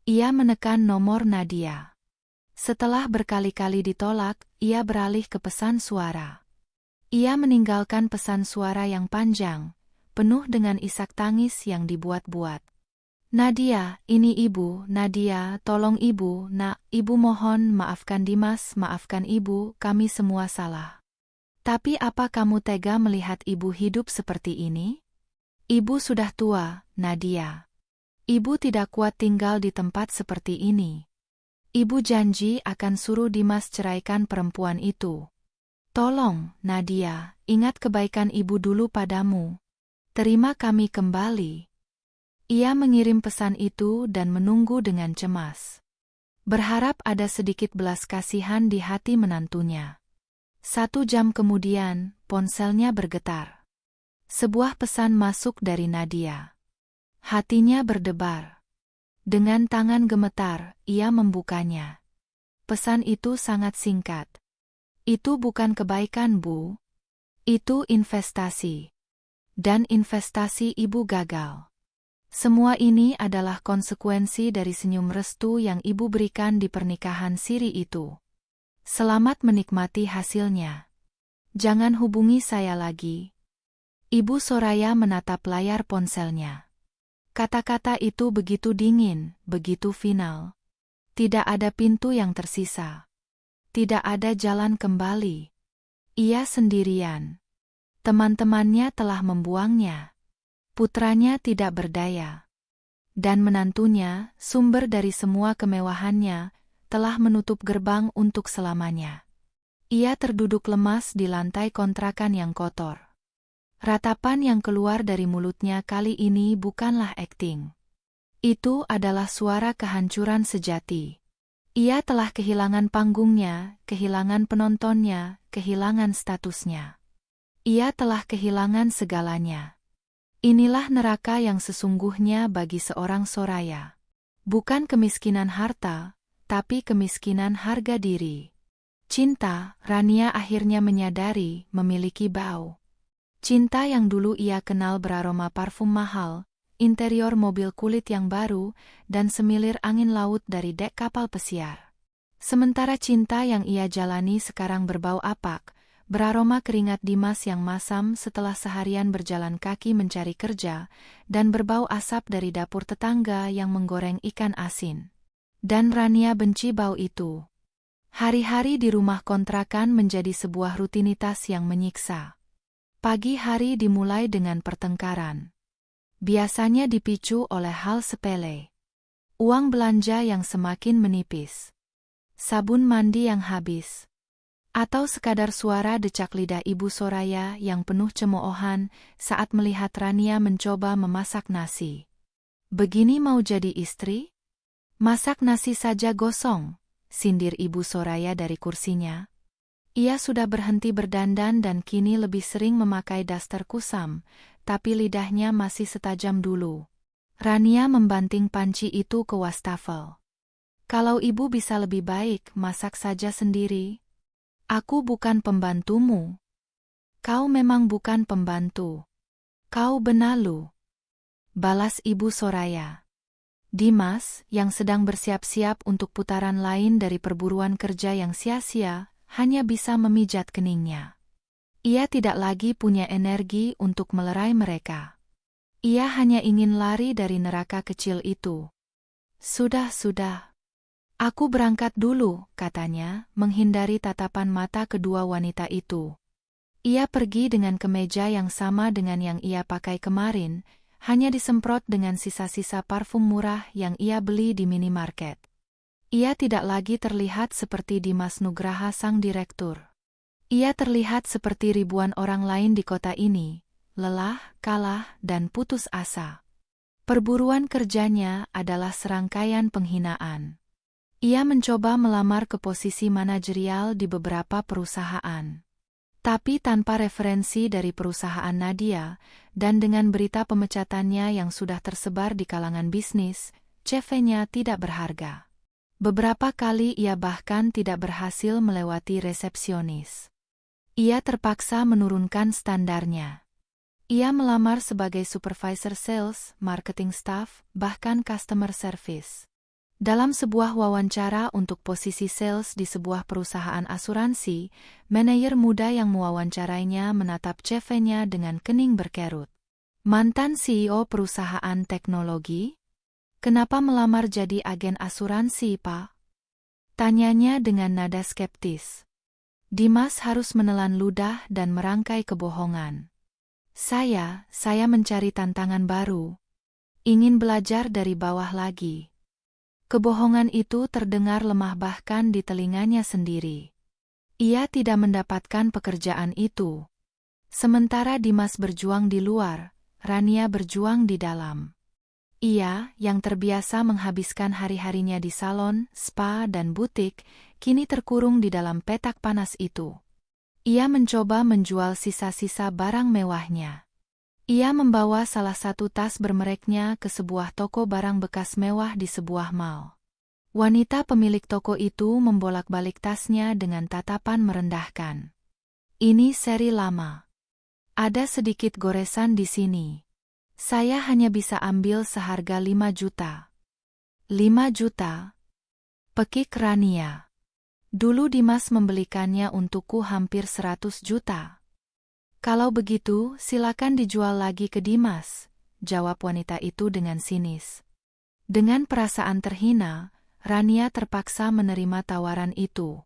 Ia menekan nomor Nadia. Setelah berkali-kali ditolak, ia beralih ke pesan suara. Ia meninggalkan pesan suara yang panjang, penuh dengan isak tangis yang dibuat-buat. Nadia, ini ibu, Nadia, tolong ibu, nak, ibu mohon maafkan Dimas, maafkan ibu, kami semua salah. Tapi apa kamu tega melihat ibu hidup seperti ini? Ibu sudah tua, Nadia. Ibu tidak kuat tinggal di tempat seperti ini. Ibu janji akan suruh Dimas ceraikan perempuan itu. Tolong, Nadia, ingat kebaikan ibu dulu padamu. Terima kami kembali. Ia mengirim pesan itu dan menunggu dengan cemas. Berharap ada sedikit belas kasihan di hati menantunya. 1 jam kemudian, ponselnya bergetar. Sebuah pesan masuk dari Nadia. Hatinya berdebar. Dengan tangan gemetar, ia membukanya. Pesan itu sangat singkat. Itu bukan kebaikan, Bu. Itu investasi. Dan investasi ibu gagal. Semua ini adalah konsekuensi dari senyum restu yang ibu berikan di pernikahan siri itu. Selamat menikmati hasilnya. Jangan hubungi saya lagi. Ibu Soraya menatap layar ponselnya. Kata-kata itu begitu dingin, begitu final. Tidak ada pintu yang tersisa. Tidak ada jalan kembali. Ia sendirian. Teman-temannya telah membuangnya. Putranya tidak berdaya. Dan menantunya, sumber dari semua kemewahannya, telah menutup gerbang untuk selamanya. Ia terduduk lemas di lantai kontrakan yang kotor. Ratapan yang keluar dari mulutnya kali ini bukanlah akting. Itu adalah suara kehancuran sejati. Ia telah kehilangan panggungnya, kehilangan penontonnya, kehilangan statusnya. Ia telah kehilangan segalanya. Inilah neraka yang sesungguhnya bagi seorang Soraya. Bukan kemiskinan harta, tapi kemiskinan harga diri. Cinta, Rania akhirnya menyadari, memiliki bau. Cinta yang dulu ia kenal beraroma parfum mahal, interior mobil kulit yang baru, dan semilir angin laut dari dek kapal pesiar. Sementara cinta yang ia jalani sekarang berbau apak, beraroma keringat Dimas yang masam setelah seharian berjalan kaki mencari kerja, dan berbau asap dari dapur tetangga yang menggoreng ikan asin. Dan Rania benci bau itu. Hari-hari di rumah kontrakan menjadi sebuah rutinitas yang menyiksa. Pagi hari dimulai dengan pertengkaran. Biasanya dipicu oleh hal sepele. Uang belanja yang semakin menipis. Sabun mandi yang habis. Atau sekadar suara decak lidah Ibu Soraya yang penuh cemoohan saat melihat Rania mencoba memasak nasi. Begini mau jadi istri? Masak nasi saja gosong, sindir Ibu Soraya dari kursinya. Ia sudah berhenti berdandan dan kini lebih sering memakai daster kusam, tapi lidahnya masih setajam dulu. Rania membanting panci itu ke wastafel. Kalau ibu bisa lebih baik, masak saja sendiri. Aku bukan pembantumu. Kau memang bukan pembantu. Kau benalu. Balas Ibu Soraya. Dimas, yang sedang bersiap-siap untuk putaran lain dari perburuan kerja yang sia-sia, hanya bisa memijat keningnya. Ia tidak lagi punya energi untuk melerai mereka. Ia hanya ingin lari dari neraka kecil itu. Sudah. Aku berangkat dulu, katanya, menghindari tatapan mata kedua wanita itu. Ia pergi dengan kemeja yang sama dengan yang ia pakai kemarin, hanya disemprot dengan sisa-sisa parfum murah yang ia beli di minimarket. Ia tidak lagi terlihat seperti Dimas Nugraha sang direktur. Ia terlihat seperti ribuan orang lain di kota ini, lelah, kalah, dan putus asa. Perburuan kerjanya adalah serangkaian penghinaan. Ia mencoba melamar ke posisi manajerial di beberapa perusahaan. Tapi tanpa referensi dari perusahaan Nadia, dan dengan berita pemecatannya yang sudah tersebar di kalangan bisnis, CV-nya tidak berharga. Beberapa kali ia bahkan tidak berhasil melewati resepsionis. Ia terpaksa menurunkan standarnya. Ia melamar sebagai supervisor sales, marketing staff, bahkan customer service. Dalam sebuah wawancara untuk posisi sales di sebuah perusahaan asuransi, manajer muda yang mewawancarainya menatap CV-nya dengan kening berkerut. Mantan CEO perusahaan teknologi? Kenapa melamar jadi agen asuransi, Pak? Tanyanya dengan nada skeptis. Dimas harus menelan ludah dan merangkai kebohongan. Saya mencari tantangan baru. Ingin belajar dari bawah lagi. Kebohongan itu terdengar lemah bahkan di telinganya sendiri. Ia tidak mendapatkan pekerjaan itu. Sementara Dimas berjuang di luar, Rania berjuang di dalam. Ia, yang terbiasa menghabiskan hari-harinya di salon, spa, dan butik, kini terkurung di dalam petak panas itu. Ia mencoba menjual sisa-sisa barang mewahnya. Ia membawa salah satu tas bermereknya ke sebuah toko barang bekas mewah di sebuah mall. Wanita pemilik toko itu membolak-balik tasnya dengan tatapan merendahkan. Ini seri lama. Ada sedikit goresan di sini. Saya hanya bisa ambil seharga 5 juta. 5 juta? Pekik Rania. Dulu Dimas membelikannya untukku hampir 100 juta. Kalau begitu, silakan dijual lagi ke Dimas, jawab wanita itu dengan sinis. Dengan perasaan terhina, Rania terpaksa menerima tawaran itu.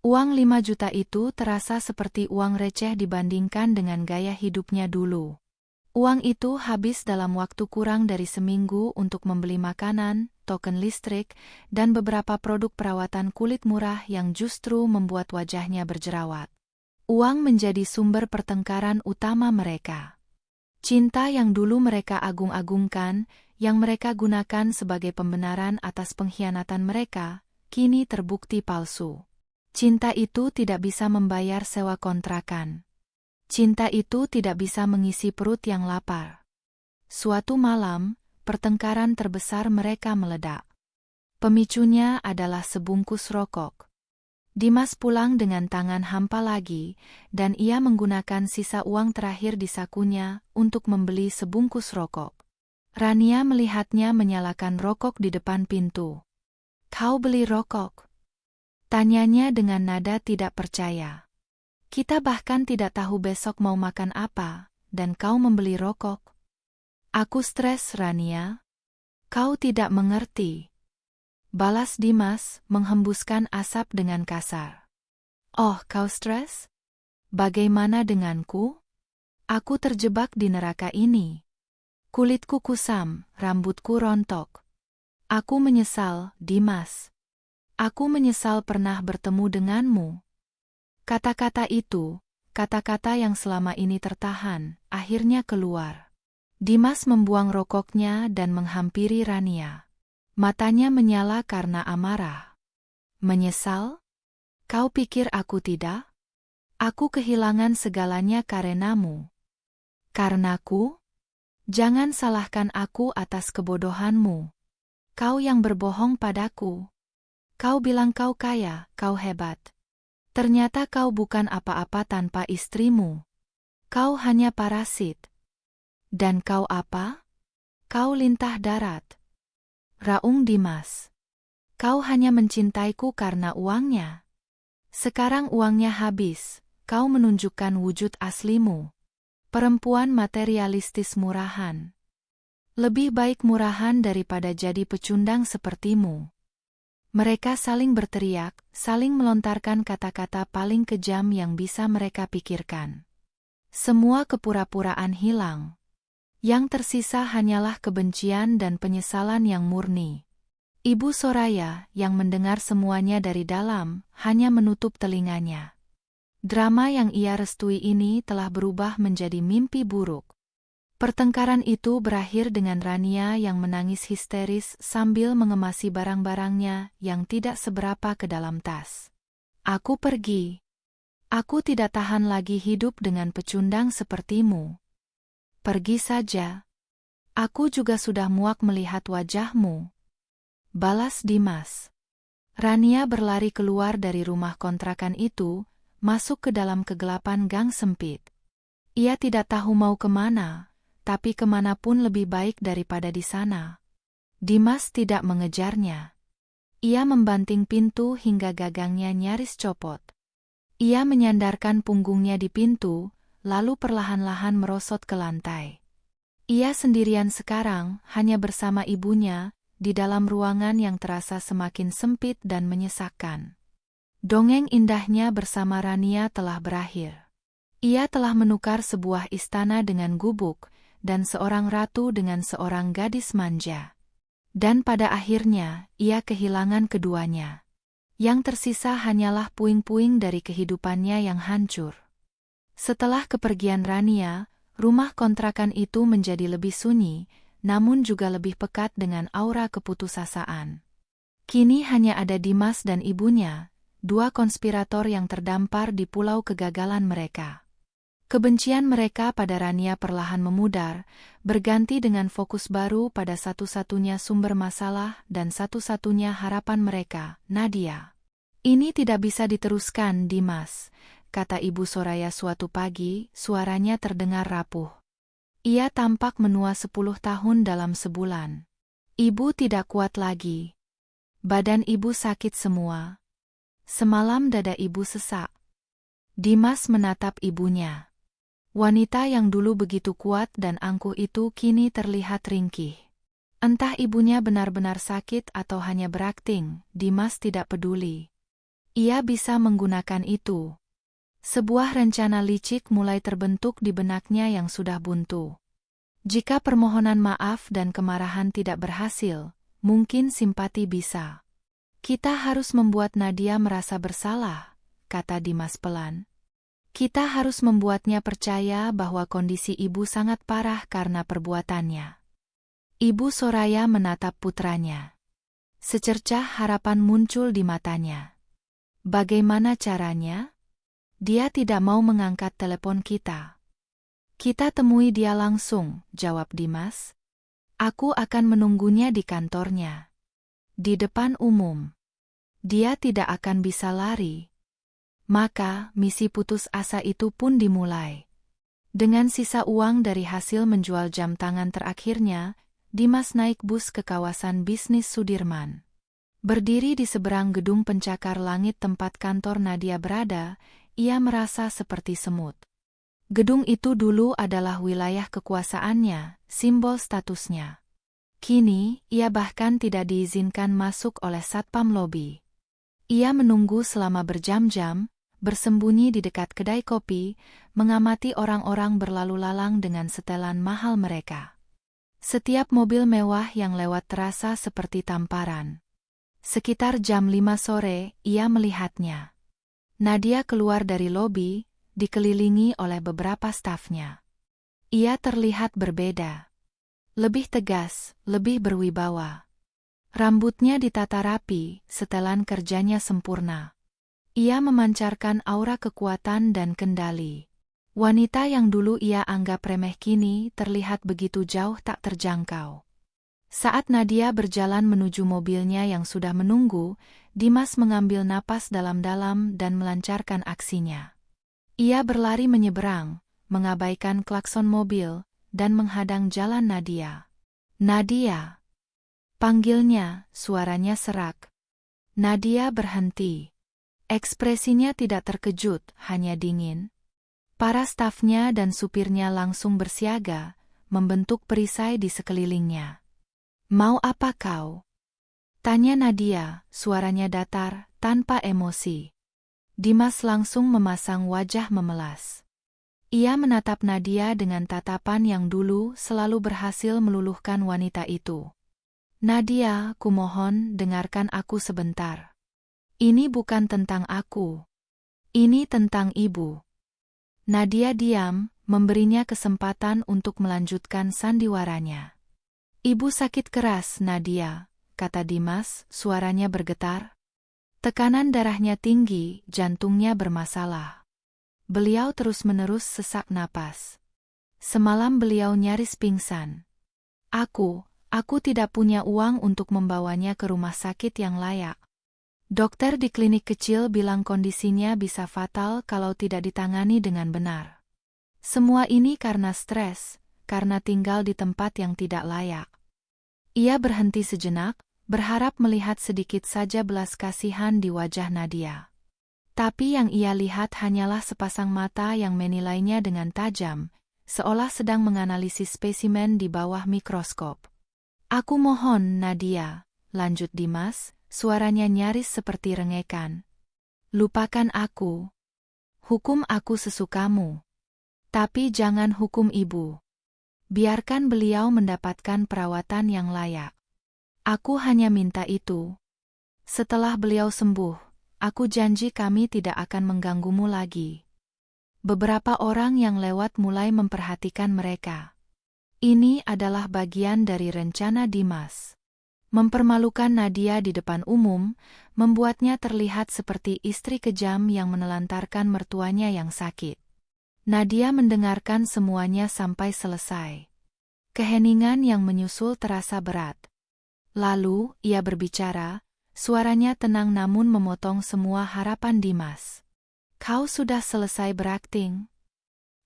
Uang 5 juta itu terasa seperti uang receh dibandingkan dengan gaya hidupnya dulu. Uang itu habis dalam waktu kurang dari seminggu untuk membeli makanan, token listrik, dan beberapa produk perawatan kulit murah yang justru membuat wajahnya berjerawat. Uang menjadi sumber pertengkaran utama mereka. Cinta yang dulu mereka agung-agungkan, yang mereka gunakan sebagai pembenaran atas pengkhianatan mereka, kini terbukti palsu. Cinta itu tidak bisa membayar sewa kontrakan. Cinta itu tidak bisa mengisi perut yang lapar. Suatu malam, pertengkaran terbesar mereka meledak. Pemicunya adalah sebungkus rokok. Dimas pulang dengan tangan hampa lagi, dan ia menggunakan sisa uang terakhir di sakunya untuk membeli sebungkus rokok. Rania melihatnya menyalakan rokok di depan pintu. "Kau beli rokok?" tanyanya dengan nada tidak percaya. "Kita bahkan tidak tahu besok mau makan apa, dan kau membeli rokok?" "Aku stres, Rania. Kau tidak mengerti," balas Dimas, menghembuskan asap dengan kasar. "Oh, kau stres? Bagaimana denganku? Aku terjebak di neraka ini. Kulitku kusam, rambutku rontok. Aku menyesal, Dimas. Aku menyesal pernah bertemu denganmu." Kata-kata itu, kata-kata yang selama ini tertahan, akhirnya keluar. Dimas membuang rokoknya dan menghampiri Rania. Matanya menyala karena amarah. "Menyesal? Kau pikir aku tidak? Aku kehilangan segalanya karenamu. Karenaku? Jangan salahkan aku atas kebodohanmu. Kau yang berbohong padaku. Kau bilang kau kaya, kau hebat. Ternyata kau bukan apa-apa tanpa istrimu. Kau hanya parasit. Dan kau apa? Kau lintah darat." Raung Dimas. "Kau hanya mencintaiku karena uangnya. Sekarang uangnya habis, kau menunjukkan wujud aslimu. Perempuan materialistis murahan. Lebih baik murahan daripada jadi pecundang sepertimu." Mereka saling berteriak, saling melontarkan kata-kata paling kejam yang bisa mereka pikirkan. Semua kepura-puraan hilang. Yang tersisa hanyalah kebencian dan penyesalan yang murni. Ibu Soraya, yang mendengar semuanya dari dalam, hanya menutup telinganya. Drama yang ia restui ini telah berubah menjadi mimpi buruk. Pertengkaran itu berakhir dengan Rania yang menangis histeris sambil mengemasi barang-barangnya yang tidak seberapa ke dalam tas. "Aku pergi. Aku tidak tahan lagi hidup dengan pecundang sepertimu." "Pergi saja. Aku juga sudah muak melihat wajahmu," balas Dimas. Rania berlari keluar dari rumah kontrakan itu, masuk ke dalam kegelapan gang sempit. Ia tidak tahu mau kemana, tapi kemanapun lebih baik daripada di sana. Dimas tidak mengejarnya. Ia membanting pintu hingga gagangnya nyaris copot. Ia menyandarkan punggungnya di pintu, lalu perlahan-lahan merosot ke lantai. Ia sendirian sekarang, hanya bersama ibunya, di dalam ruangan yang terasa semakin sempit dan menyesakkan. Dongeng indahnya bersama Rania telah berakhir. Ia telah menukar sebuah istana dengan gubuk, dan seorang ratu dengan seorang gadis manja. Dan pada akhirnya, ia kehilangan keduanya. Yang tersisa hanyalah puing-puing dari kehidupannya yang hancur. Setelah kepergian Rania, rumah kontrakan itu menjadi lebih sunyi, namun juga lebih pekat dengan aura keputusasaan. Kini hanya ada Dimas dan ibunya, dua konspirator yang terdampar di pulau kegagalan mereka. Kebencian mereka pada Rania perlahan memudar, berganti dengan fokus baru pada satu-satunya sumber masalah dan satu-satunya harapan mereka, Nadia. "Ini tidak bisa diteruskan, Dimas," kata Ibu Soraya suatu pagi, suaranya terdengar rapuh. Ia tampak menua 10 tahun dalam sebulan. Ibu tidak kuat lagi. Badan ibu sakit semua. Semalam dada ibu sesak. Dimas menatap ibunya. Wanita yang dulu begitu kuat dan angkuh itu kini terlihat ringkih. Entah ibunya benar-benar sakit atau hanya berakting, Dimas tidak peduli. Ia bisa menggunakan itu. Sebuah rencana licik mulai terbentuk di benaknya yang sudah buntu. Jika permohonan maaf dan kemarahan tidak berhasil, mungkin simpati bisa. Kita harus membuat Nadia merasa bersalah, kata Dimas pelan. Kita harus membuatnya percaya bahwa kondisi ibu sangat parah karena perbuatannya. Ibu Soraya menatap putranya. Secercah harapan muncul di matanya. Bagaimana caranya? Dia tidak mau mengangkat telepon kita. Kita temui dia langsung, jawab Dimas. Aku akan menunggunya di kantornya. Di depan umum. Dia tidak akan bisa lari. Maka, misi putus asa itu pun dimulai. Dengan sisa uang dari hasil menjual jam tangan terakhirnya, Dimas naik bus ke kawasan bisnis Sudirman. Berdiri di seberang gedung pencakar langit tempat kantor Nadia berada, ia merasa seperti semut. Gedung itu dulu adalah wilayah kekuasaannya, simbol statusnya. Kini, ia bahkan tidak diizinkan masuk oleh satpam lobi. Ia menunggu selama berjam-jam, bersembunyi di dekat kedai kopi, mengamati orang-orang berlalu lalang dengan setelan mahal mereka. Setiap mobil mewah yang lewat terasa seperti tamparan. Sekitar jam 5 sore, ia melihatnya. Nadia keluar dari lobi, dikelilingi oleh beberapa stafnya. Ia terlihat berbeda. Lebih tegas, lebih berwibawa. Rambutnya ditata rapi, setelan kerjanya sempurna. Ia memancarkan aura kekuatan dan kendali. Wanita yang dulu ia anggap remeh kini terlihat begitu jauh tak terjangkau. Saat Nadia berjalan menuju mobilnya yang sudah menunggu, Dimas mengambil napas dalam-dalam dan melancarkan aksinya. Ia berlari menyeberang, mengabaikan klakson mobil, dan menghadang jalan Nadia. Nadia! Panggilnya, suaranya serak. Nadia berhenti. Ekspresinya tidak terkejut, hanya dingin. Para stafnya dan supirnya langsung bersiaga, membentuk perisai di sekelilingnya. Mau apa kau? Tanya Nadia, suaranya datar, tanpa emosi. Dimas langsung memasang wajah memelas. Ia menatap Nadia dengan tatapan yang dulu selalu berhasil meluluhkan wanita itu. Nadia, kumohon, dengarkan aku sebentar. Ini bukan tentang aku. Ini tentang ibu. Nadia diam, memberinya kesempatan untuk melanjutkan sandiwaranya. Ibu sakit keras, Nadia, kata Dimas, suaranya bergetar. Tekanan darahnya tinggi, jantungnya bermasalah. Beliau terus-menerus sesak napas. Semalam beliau nyaris pingsan. Aku tidak punya uang untuk membawanya ke rumah sakit yang layak. Dokter di klinik kecil bilang kondisinya bisa fatal kalau tidak ditangani dengan benar. Semua ini karena stres, karena tinggal di tempat yang tidak layak. Ia berhenti sejenak, berharap melihat sedikit saja belas kasihan di wajah Nadia. Tapi yang ia lihat hanyalah sepasang mata yang menilainya dengan tajam, seolah sedang menganalisis spesimen di bawah mikroskop. Aku mohon, Nadia, lanjut Dimas, suaranya nyaris seperti rengekan. Lupakan aku. Hukum aku sesukamu. Tapi jangan hukum ibu. Biarkan beliau mendapatkan perawatan yang layak. Aku hanya minta itu. Setelah beliau sembuh, aku janji kami tidak akan mengganggumu lagi. Beberapa orang yang lewat mulai memperhatikan mereka. Ini adalah bagian dari rencana Dimas. Mempermalukan Nadia di depan umum, membuatnya terlihat seperti istri kejam yang menelantarkan mertuanya yang sakit. Nadia mendengarkan semuanya sampai selesai. Keheningan yang menyusul terasa berat. Lalu, ia berbicara, suaranya tenang namun memotong semua harapan Dimas. Kau sudah selesai berakting?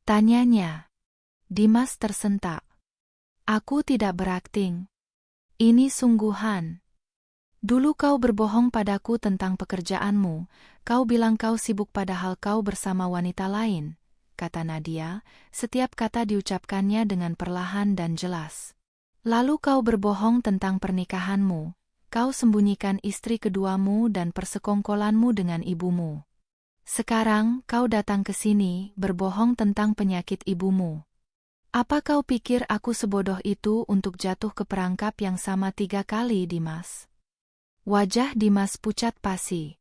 Tanyanya. Dimas tersentak. Aku tidak berakting. Ini sungguhan. Dulu kau berbohong padaku tentang pekerjaanmu, kau bilang kau sibuk padahal kau bersama wanita lain, kata Nadia, setiap kata diucapkannya dengan perlahan dan jelas. Lalu kau berbohong tentang pernikahanmu, kau sembunyikan istri keduamu dan persekongkolanmu dengan ibumu. Sekarang kau datang ke sini berbohong tentang penyakit ibumu. Apa kau pikir aku sebodoh itu untuk jatuh ke perangkap yang sama 3 kali, Dimas? Wajah Dimas pucat pasi.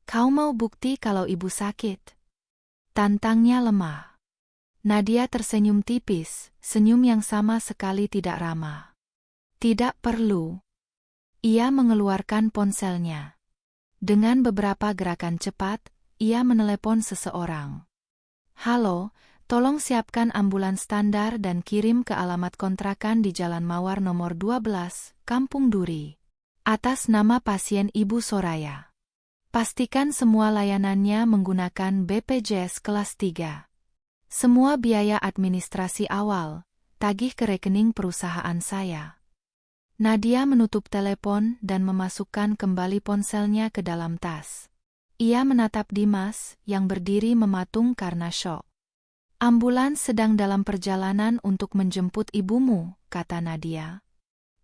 Kau mau bukti kalau ibu sakit? Tantangnya lemah. Nadia tersenyum tipis, senyum yang sama sekali tidak ramah. Tidak perlu. Ia mengeluarkan ponselnya. Dengan beberapa gerakan cepat, ia menelepon seseorang. Halo, tolong siapkan ambulans standar dan kirim ke alamat kontrakan di Jalan Mawar nomor 12, Kampung Duri. Atas nama pasien Ibu Soraya. Pastikan semua layanannya menggunakan BPJS kelas 3. Semua biaya administrasi awal, tagih ke rekening perusahaan saya. Nadia menutup telepon dan memasukkan kembali ponselnya ke dalam tas. Ia menatap Dimas yang berdiri mematung karena syok. Ambulans sedang dalam perjalanan untuk menjemput ibumu, kata Nadia.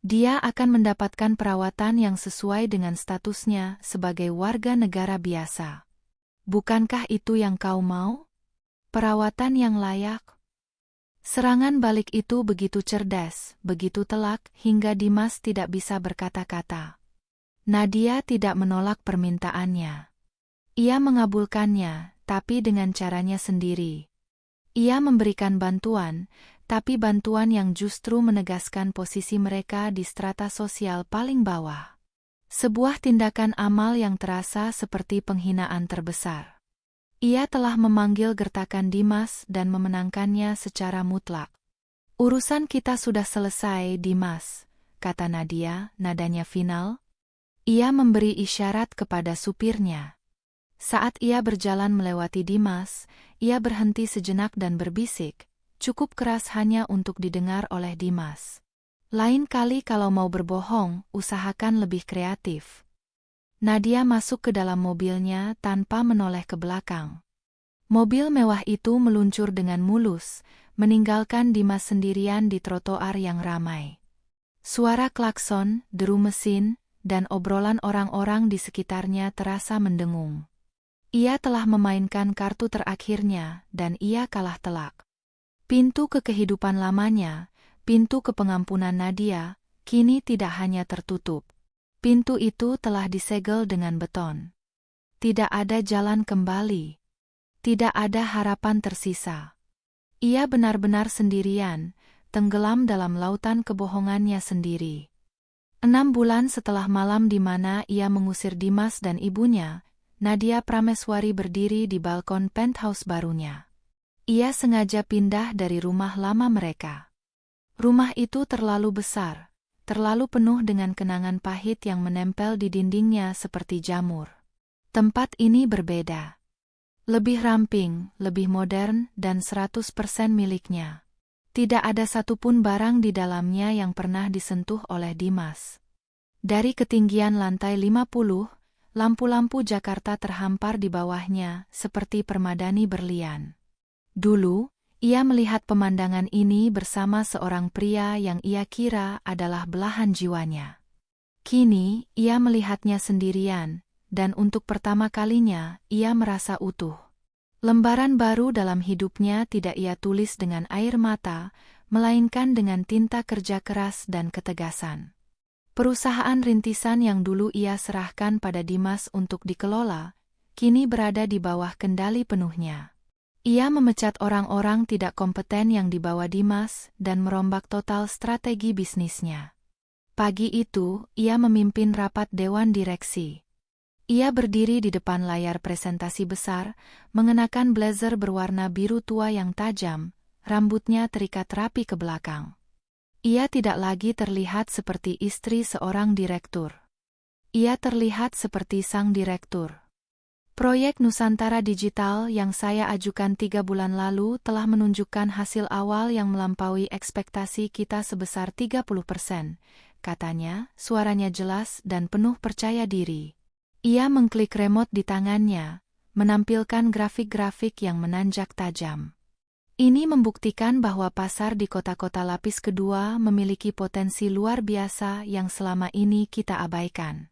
Dia akan mendapatkan perawatan yang sesuai dengan statusnya sebagai warga negara biasa. Bukankah itu yang kau mau? Perawatan yang layak? Serangan balik itu begitu cerdas, begitu telak, hingga Dimas tidak bisa berkata-kata. Nadia tidak menolak permintaannya. Ia mengabulkannya, tapi dengan caranya sendiri. Ia memberikan bantuan, tapi bantuan yang justru menegaskan posisi mereka di strata sosial paling bawah. Sebuah tindakan amal yang terasa seperti penghinaan terbesar. Ia telah memanggil gertakan Dimas dan memenangkannya secara mutlak. Urusan kita sudah selesai, Dimas, kata Nadia, nadanya final. Ia memberi isyarat kepada supirnya. Saat ia berjalan melewati Dimas, ia berhenti sejenak dan berbisik, cukup keras hanya untuk didengar oleh Dimas. Lain kali kalau mau berbohong, usahakan lebih kreatif. Nadia masuk ke dalam mobilnya tanpa menoleh ke belakang. Mobil mewah itu meluncur dengan mulus, meninggalkan Dimas sendirian di trotoar yang ramai. Suara klakson, deru mesin, dan obrolan orang-orang di sekitarnya terasa mendengung. Ia telah memainkan kartu terakhirnya, dan ia kalah telak. Pintu ke kehidupan lamanya, pintu ke pengampunan Nadia, kini tidak hanya tertutup. Pintu itu telah disegel dengan beton. Tidak ada jalan kembali. Tidak ada harapan tersisa. Ia benar-benar sendirian, tenggelam dalam lautan kebohongannya sendiri. 6 bulan setelah malam di mana ia mengusir Dimas dan ibunya, Nadia Prameswari berdiri di balkon penthouse barunya. Ia sengaja pindah dari rumah lama mereka. Rumah itu terlalu besar, terlalu penuh dengan kenangan pahit yang menempel di dindingnya seperti jamur. Tempat ini berbeda. Lebih ramping, lebih modern, dan 100% miliknya. Tidak ada satupun barang di dalamnya yang pernah disentuh oleh Dimas. Dari ketinggian lantai 50, lampu-lampu Jakarta terhampar di bawahnya, seperti permadani berlian. Dulu, ia melihat pemandangan ini bersama seorang pria yang ia kira adalah belahan jiwanya. Kini, ia melihatnya sendirian, dan untuk pertama kalinya, ia merasa utuh. Lembaran baru dalam hidupnya tidak ia tulis dengan air mata, melainkan dengan tinta kerja keras dan ketegasan. Perusahaan rintisan yang dulu ia serahkan pada Dimas untuk dikelola, kini berada di bawah kendali penuhnya. Ia memecat orang-orang tidak kompeten yang dibawa Dimas dan merombak total strategi bisnisnya. Pagi itu, ia memimpin rapat dewan direksi. Ia berdiri di depan layar presentasi besar, mengenakan blazer berwarna biru tua yang tajam, rambutnya terikat rapi ke belakang. Ia tidak lagi terlihat seperti istri seorang direktur. Ia terlihat seperti sang direktur. Proyek Nusantara Digital yang saya ajukan 3 bulan lalu telah menunjukkan hasil awal yang melampaui ekspektasi kita sebesar 30%, katanya, suaranya jelas dan penuh percaya diri. Ia mengklik remote di tangannya, menampilkan grafik-grafik yang menanjak tajam. Ini membuktikan bahwa pasar di kota-kota lapis kedua memiliki potensi luar biasa yang selama ini kita abaikan.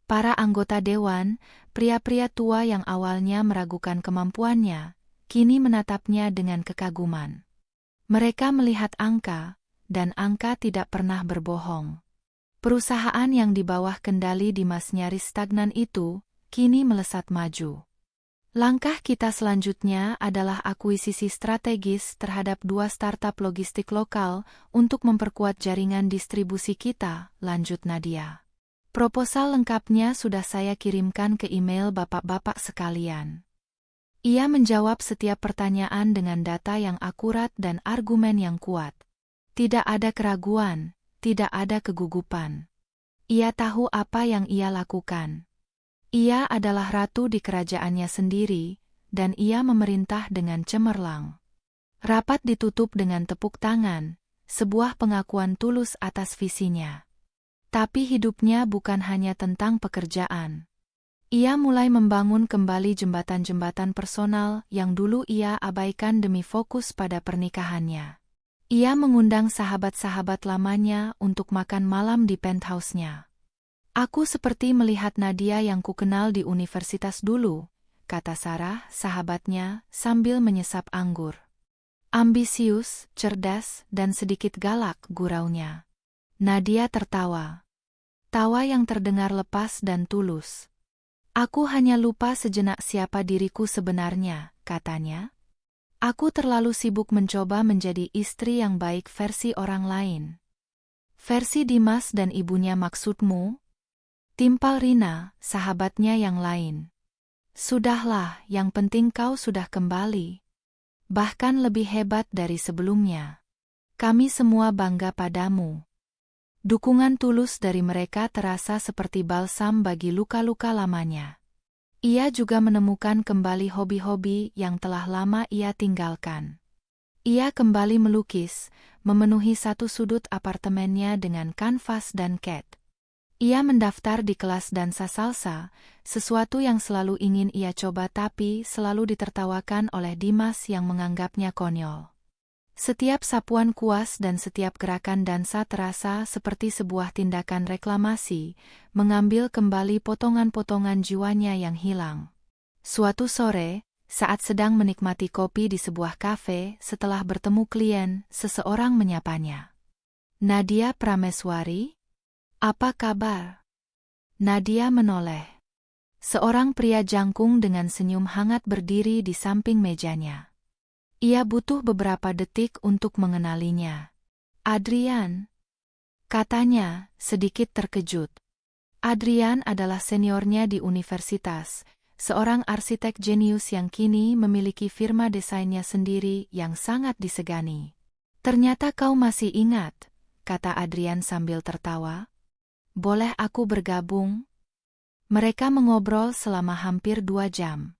Para anggota dewan, pria-pria tua yang awalnya meragukan kemampuannya, kini menatapnya dengan kekaguman. Mereka melihat angka, dan angka tidak pernah berbohong. Perusahaan yang di bawah kendali Dimas nyaris stagnan itu, kini melesat maju. Langkah kita selanjutnya adalah akuisisi strategis terhadap 2 startup logistik lokal untuk memperkuat jaringan distribusi kita, lanjut Nadia. Proposal lengkapnya sudah saya kirimkan ke email bapak-bapak sekalian. Ia menjawab setiap pertanyaan dengan data yang akurat dan argumen yang kuat. Tidak ada keraguan, tidak ada kegugupan. Ia tahu apa yang ia lakukan. Ia adalah ratu di kerajaannya sendiri, dan ia memerintah dengan cemerlang. Rapat ditutup dengan tepuk tangan, sebuah pengakuan tulus atas visinya. Tapi hidupnya bukan hanya tentang pekerjaan. Ia mulai membangun kembali jembatan-jembatan personal yang dulu ia abaikan demi fokus pada pernikahannya. Ia mengundang sahabat-sahabat lamanya untuk makan malam di penthouse-nya. Aku seperti melihat Nadia yang kukenal di universitas dulu, kata Sarah, sahabatnya, sambil menyesap anggur. Ambisius, cerdas, dan sedikit galak, guraunya. Nadia tertawa. Tawa yang terdengar lepas dan tulus. Aku hanya lupa sejenak siapa diriku sebenarnya, katanya. Aku terlalu sibuk mencoba menjadi istri yang baik versi orang lain. Versi Dimas dan ibunya maksudmu? Timpal Rina, sahabatnya yang lain. Sudahlah, yang penting kau sudah kembali. Bahkan lebih hebat dari sebelumnya. Kami semua bangga padamu. Dukungan tulus dari mereka terasa seperti balsam bagi luka-luka lamanya. Ia juga menemukan kembali hobi-hobi yang telah lama ia tinggalkan. Ia kembali melukis, memenuhi satu sudut apartemennya dengan kanvas dan cat. Ia mendaftar di kelas dansa salsa, sesuatu yang selalu ingin ia coba tapi selalu ditertawakan oleh Dimas yang menganggapnya konyol. Setiap sapuan kuas dan setiap gerakan dansa terasa seperti sebuah tindakan reklamasi, mengambil kembali potongan-potongan jiwanya yang hilang. Suatu sore, saat sedang menikmati kopi di sebuah kafe setelah bertemu klien, seseorang menyapanya. Nadia Prameswari? Apa kabar? Nadia menoleh. Seorang pria jangkung dengan senyum hangat berdiri di samping mejanya. Ia butuh beberapa detik untuk mengenalinya. Adrian, katanya, sedikit terkejut. Adrian adalah seniornya di universitas, seorang arsitek jenius yang kini memiliki firma desainnya sendiri yang sangat disegani. Ternyata kau masih ingat, kata Adrian sambil tertawa. Boleh aku bergabung? Mereka mengobrol selama hampir 2 jam.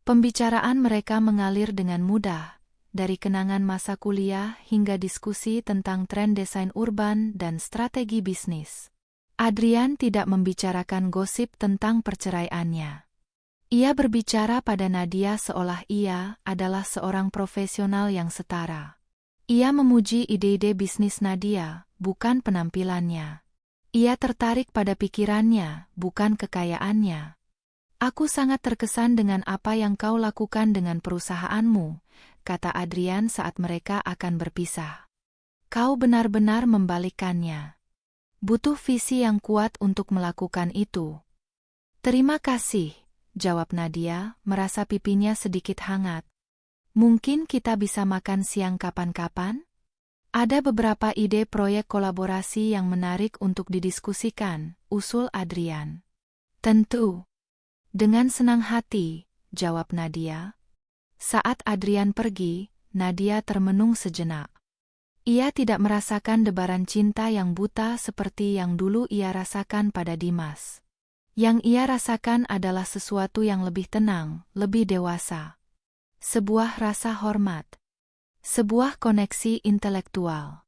Pembicaraan mereka mengalir dengan mudah, dari kenangan masa kuliah hingga diskusi tentang tren desain urban dan strategi bisnis. Adrian tidak membicarakan gosip tentang perceraiannya. Ia berbicara pada Nadia seolah ia adalah seorang profesional yang setara. Ia memuji ide-ide bisnis Nadia, bukan penampilannya. Ia tertarik pada pikirannya, bukan kekayaannya. Aku sangat terkesan dengan apa yang kau lakukan dengan perusahaanmu, kata Adrian saat mereka akan berpisah. Kau benar-benar membalikkannya. Butuh visi yang kuat untuk melakukan itu. Terima kasih, jawab Nadia, merasa pipinya sedikit hangat. Mungkin kita bisa makan siang kapan-kapan? Ada beberapa ide proyek kolaborasi yang menarik untuk didiskusikan, usul Adrian. Tentu. Dengan senang hati, jawab Nadia. Saat Adrian pergi, Nadia termenung sejenak. Ia tidak merasakan debaran cinta yang buta seperti yang dulu ia rasakan pada Dimas. Yang ia rasakan adalah sesuatu yang lebih tenang, lebih dewasa. Sebuah rasa hormat. Sebuah koneksi intelektual.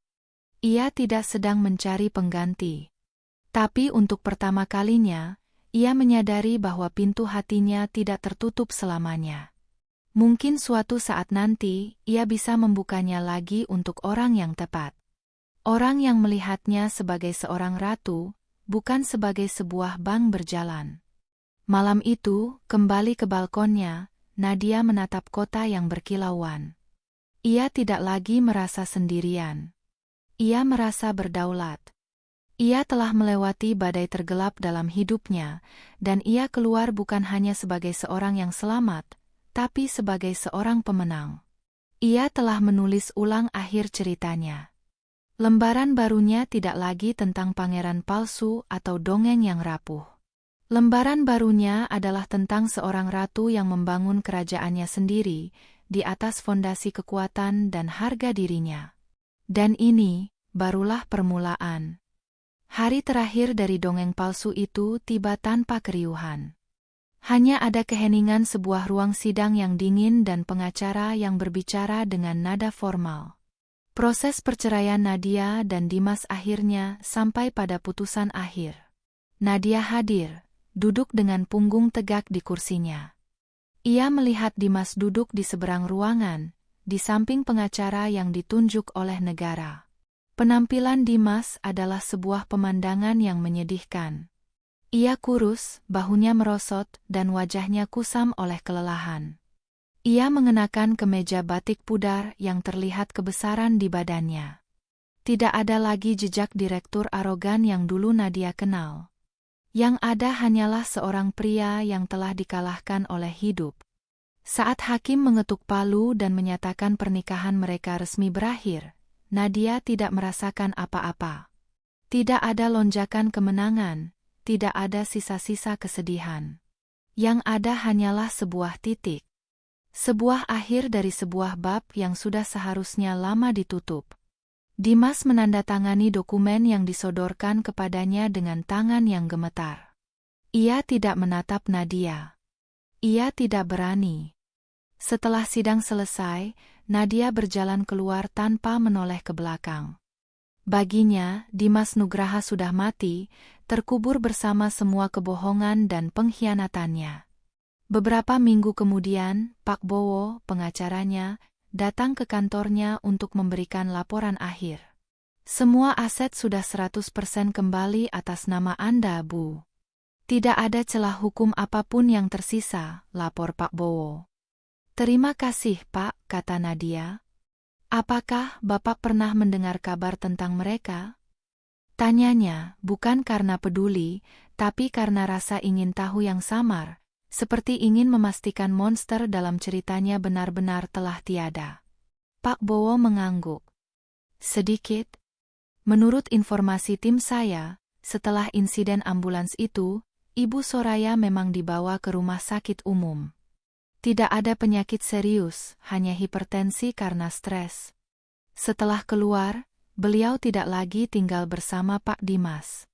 Ia tidak sedang mencari pengganti. Tapi untuk pertama kalinya, ia menyadari bahwa pintu hatinya tidak tertutup selamanya. Mungkin suatu saat nanti, ia bisa membukanya lagi untuk orang yang tepat. Orang yang melihatnya sebagai seorang ratu, bukan sebagai sebuah bank berjalan. Malam itu, kembali ke balkonnya, Nadia menatap kota yang berkilauan. Ia tidak lagi merasa sendirian. Ia merasa berdaulat. Ia telah melewati badai tergelap dalam hidupnya, dan ia keluar bukan hanya sebagai seorang yang selamat, tapi sebagai seorang pemenang. Ia telah menulis ulang akhir ceritanya. Lembaran barunya tidak lagi tentang pangeran palsu atau dongeng yang rapuh. Lembaran barunya adalah tentang seorang ratu yang membangun kerajaannya sendiri, di atas fondasi kekuatan dan harga dirinya. Dan ini, barulah permulaan. Hari terakhir dari dongeng palsu itu tiba tanpa keriuhan. Hanya ada keheningan sebuah ruang sidang yang dingin dan pengacara yang berbicara dengan nada formal. Proses perceraian Nadia dan Dimas akhirnya sampai pada putusan akhir. Nadia hadir, duduk dengan punggung tegak di kursinya. Ia melihat Dimas duduk di seberang ruangan, di samping pengacara yang ditunjuk oleh negara. Penampilan Dimas adalah sebuah pemandangan yang menyedihkan. Ia kurus, bahunya merosot, dan wajahnya kusam oleh kelelahan. Ia mengenakan kemeja batik pudar yang terlihat kebesaran di badannya. Tidak ada lagi jejak direktur arogan yang dulu Nadia kenal. Yang ada hanyalah seorang pria yang telah dikalahkan oleh hidup. Saat hakim mengetuk palu dan menyatakan pernikahan mereka resmi berakhir, Nadia tidak merasakan apa-apa. Tidak ada lonjakan kemenangan, tidak ada sisa-sisa kesedihan. Yang ada hanyalah sebuah titik. Sebuah akhir dari sebuah bab yang sudah seharusnya lama ditutup. Dimas menandatangani dokumen yang disodorkan kepadanya dengan tangan yang gemetar. Ia tidak menatap Nadia. Ia tidak berani. Setelah sidang selesai, Nadia berjalan keluar tanpa menoleh ke belakang. Baginya, Dimas Nugraha sudah mati, terkubur bersama semua kebohongan dan pengkhianatannya. Beberapa minggu kemudian, Pak Bowo, pengacaranya, datang ke kantornya untuk memberikan laporan akhir. Semua aset sudah 100% kembali atas nama Anda, Bu. Tidak ada celah hukum apapun yang tersisa, lapor Pak Bowo. Terima kasih, Pak, kata Nadia. Apakah Bapak pernah mendengar kabar tentang mereka? Tanyanya, bukan karena peduli, tapi karena rasa ingin tahu yang samar, seperti ingin memastikan monster dalam ceritanya benar-benar telah tiada. Pak Bowo mengangguk. Sedikit. Menurut informasi tim saya, setelah insiden ambulans itu, Ibu Soraya memang dibawa ke rumah sakit umum. Tidak ada penyakit serius, hanya hipertensi karena stres. Setelah keluar, beliau tidak lagi tinggal bersama Pak Dimas.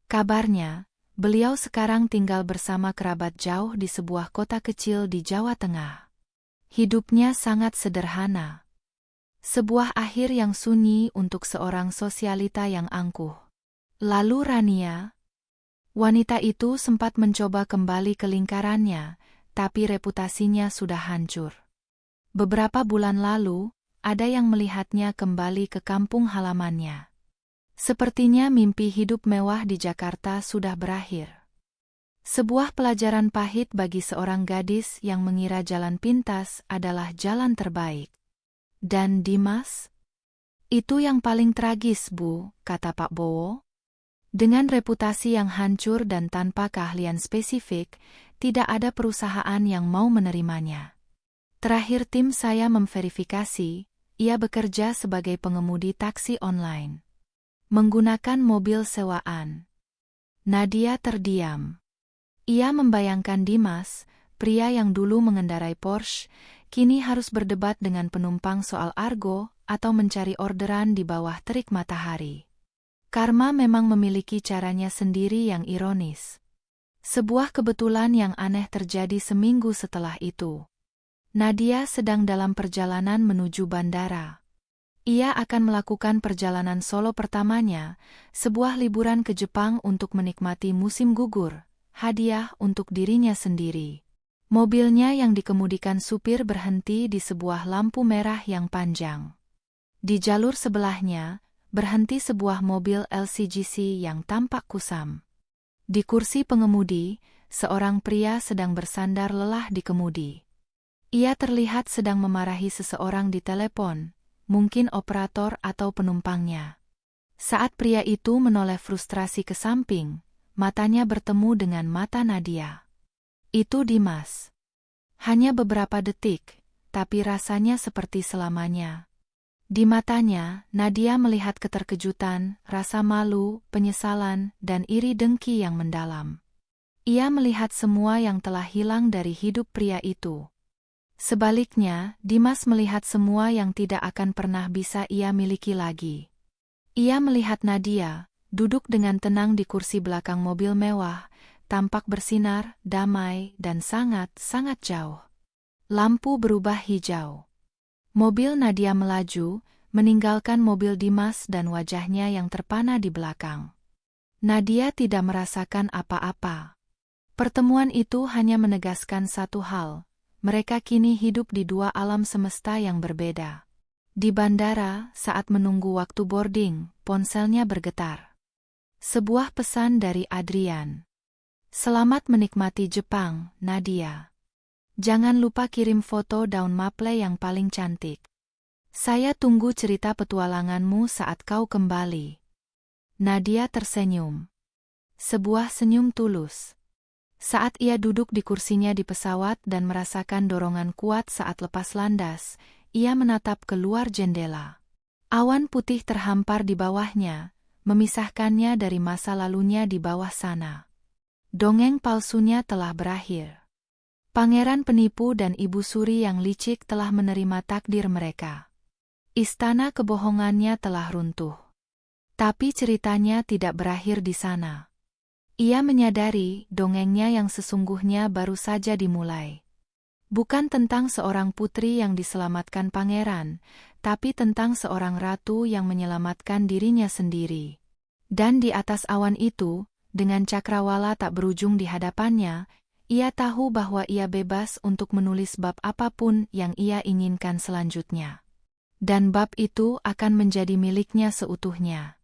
Kabarnya, beliau sekarang tinggal bersama kerabat jauh di sebuah kota kecil di Jawa Tengah. Hidupnya sangat sederhana. Sebuah akhir yang sunyi untuk seorang sosialita yang angkuh. Lalu Rania, wanita itu sempat mencoba kembali ke lingkarannya, tapi reputasinya sudah hancur. Beberapa bulan lalu, ada yang melihatnya kembali ke kampung halamannya. Sepertinya mimpi hidup mewah di Jakarta sudah berakhir. Sebuah pelajaran pahit bagi seorang gadis yang mengira jalan pintas adalah jalan terbaik. Dan Dimas? Itu yang paling tragis, Bu, kata Pak Bowo. Dengan reputasi yang hancur dan tanpa keahlian spesifik, tidak ada perusahaan yang mau menerimanya. Terakhir tim saya memverifikasi, ia bekerja sebagai pengemudi taksi online. Menggunakan mobil sewaan. Nadia terdiam. Ia membayangkan Dimas, pria yang dulu mengendarai Porsche, kini harus berdebat dengan penumpang soal argo atau mencari orderan di bawah terik matahari. Karma memang memiliki caranya sendiri yang ironis. Sebuah kebetulan yang aneh terjadi seminggu setelah itu. Nadia sedang dalam perjalanan menuju bandara. Ia akan melakukan perjalanan solo pertamanya, sebuah liburan ke Jepang untuk menikmati musim gugur, hadiah untuk dirinya sendiri. Mobilnya yang dikemudikan supir berhenti di sebuah lampu merah yang panjang. Di jalur sebelahnya, berhenti sebuah mobil LCGC yang tampak kusam. Di kursi pengemudi, seorang pria sedang bersandar lelah di kemudi. Ia terlihat sedang memarahi seseorang di telepon, mungkin operator atau penumpangnya. Saat pria itu menoleh frustrasi ke samping, matanya bertemu dengan mata Nadia. Itu Dimas. Hanya beberapa detik, tapi rasanya seperti selamanya. Di matanya, Nadia melihat keterkejutan, rasa malu, penyesalan, dan iri dengki yang mendalam. Ia melihat semua yang telah hilang dari hidup pria itu. Sebaliknya, Dimas melihat semua yang tidak akan pernah bisa ia miliki lagi. Ia melihat Nadia, duduk dengan tenang di kursi belakang mobil mewah, tampak bersinar, damai, dan sangat-sangat jauh. Lampu berubah hijau. Mobil Nadia melaju, meninggalkan mobil Dimas dan wajahnya yang terpana di belakang. Nadia tidak merasakan apa-apa. Pertemuan itu hanya menegaskan satu hal, mereka kini hidup di dua alam semesta yang berbeda. Di bandara, saat menunggu waktu boarding, ponselnya bergetar. Sebuah pesan dari Adrian. Selamat menikmati Jepang, Nadia. Jangan lupa kirim foto daun maple yang paling cantik. Saya tunggu cerita petualanganmu saat kau kembali. Nadia tersenyum. Sebuah senyum tulus. Saat ia duduk di kursinya di pesawat dan merasakan dorongan kuat saat lepas landas, ia menatap keluar jendela. Awan putih terhampar di bawahnya, memisahkannya dari masa lalunya di bawah sana. Dongeng palsunya telah berakhir. Pangeran penipu dan Ibu Suri yang licik telah menerima takdir mereka. Istana kebohongannya telah runtuh. Tapi ceritanya tidak berakhir di sana. Ia menyadari dongengnya yang sesungguhnya baru saja dimulai. Bukan tentang seorang putri yang diselamatkan pangeran, tapi tentang seorang ratu yang menyelamatkan dirinya sendiri. Dan di atas awan itu, dengan cakrawala tak berujung di hadapannya, ia tahu bahwa ia bebas untuk menulis bab apapun yang ia inginkan selanjutnya. Dan bab itu akan menjadi miliknya seutuhnya.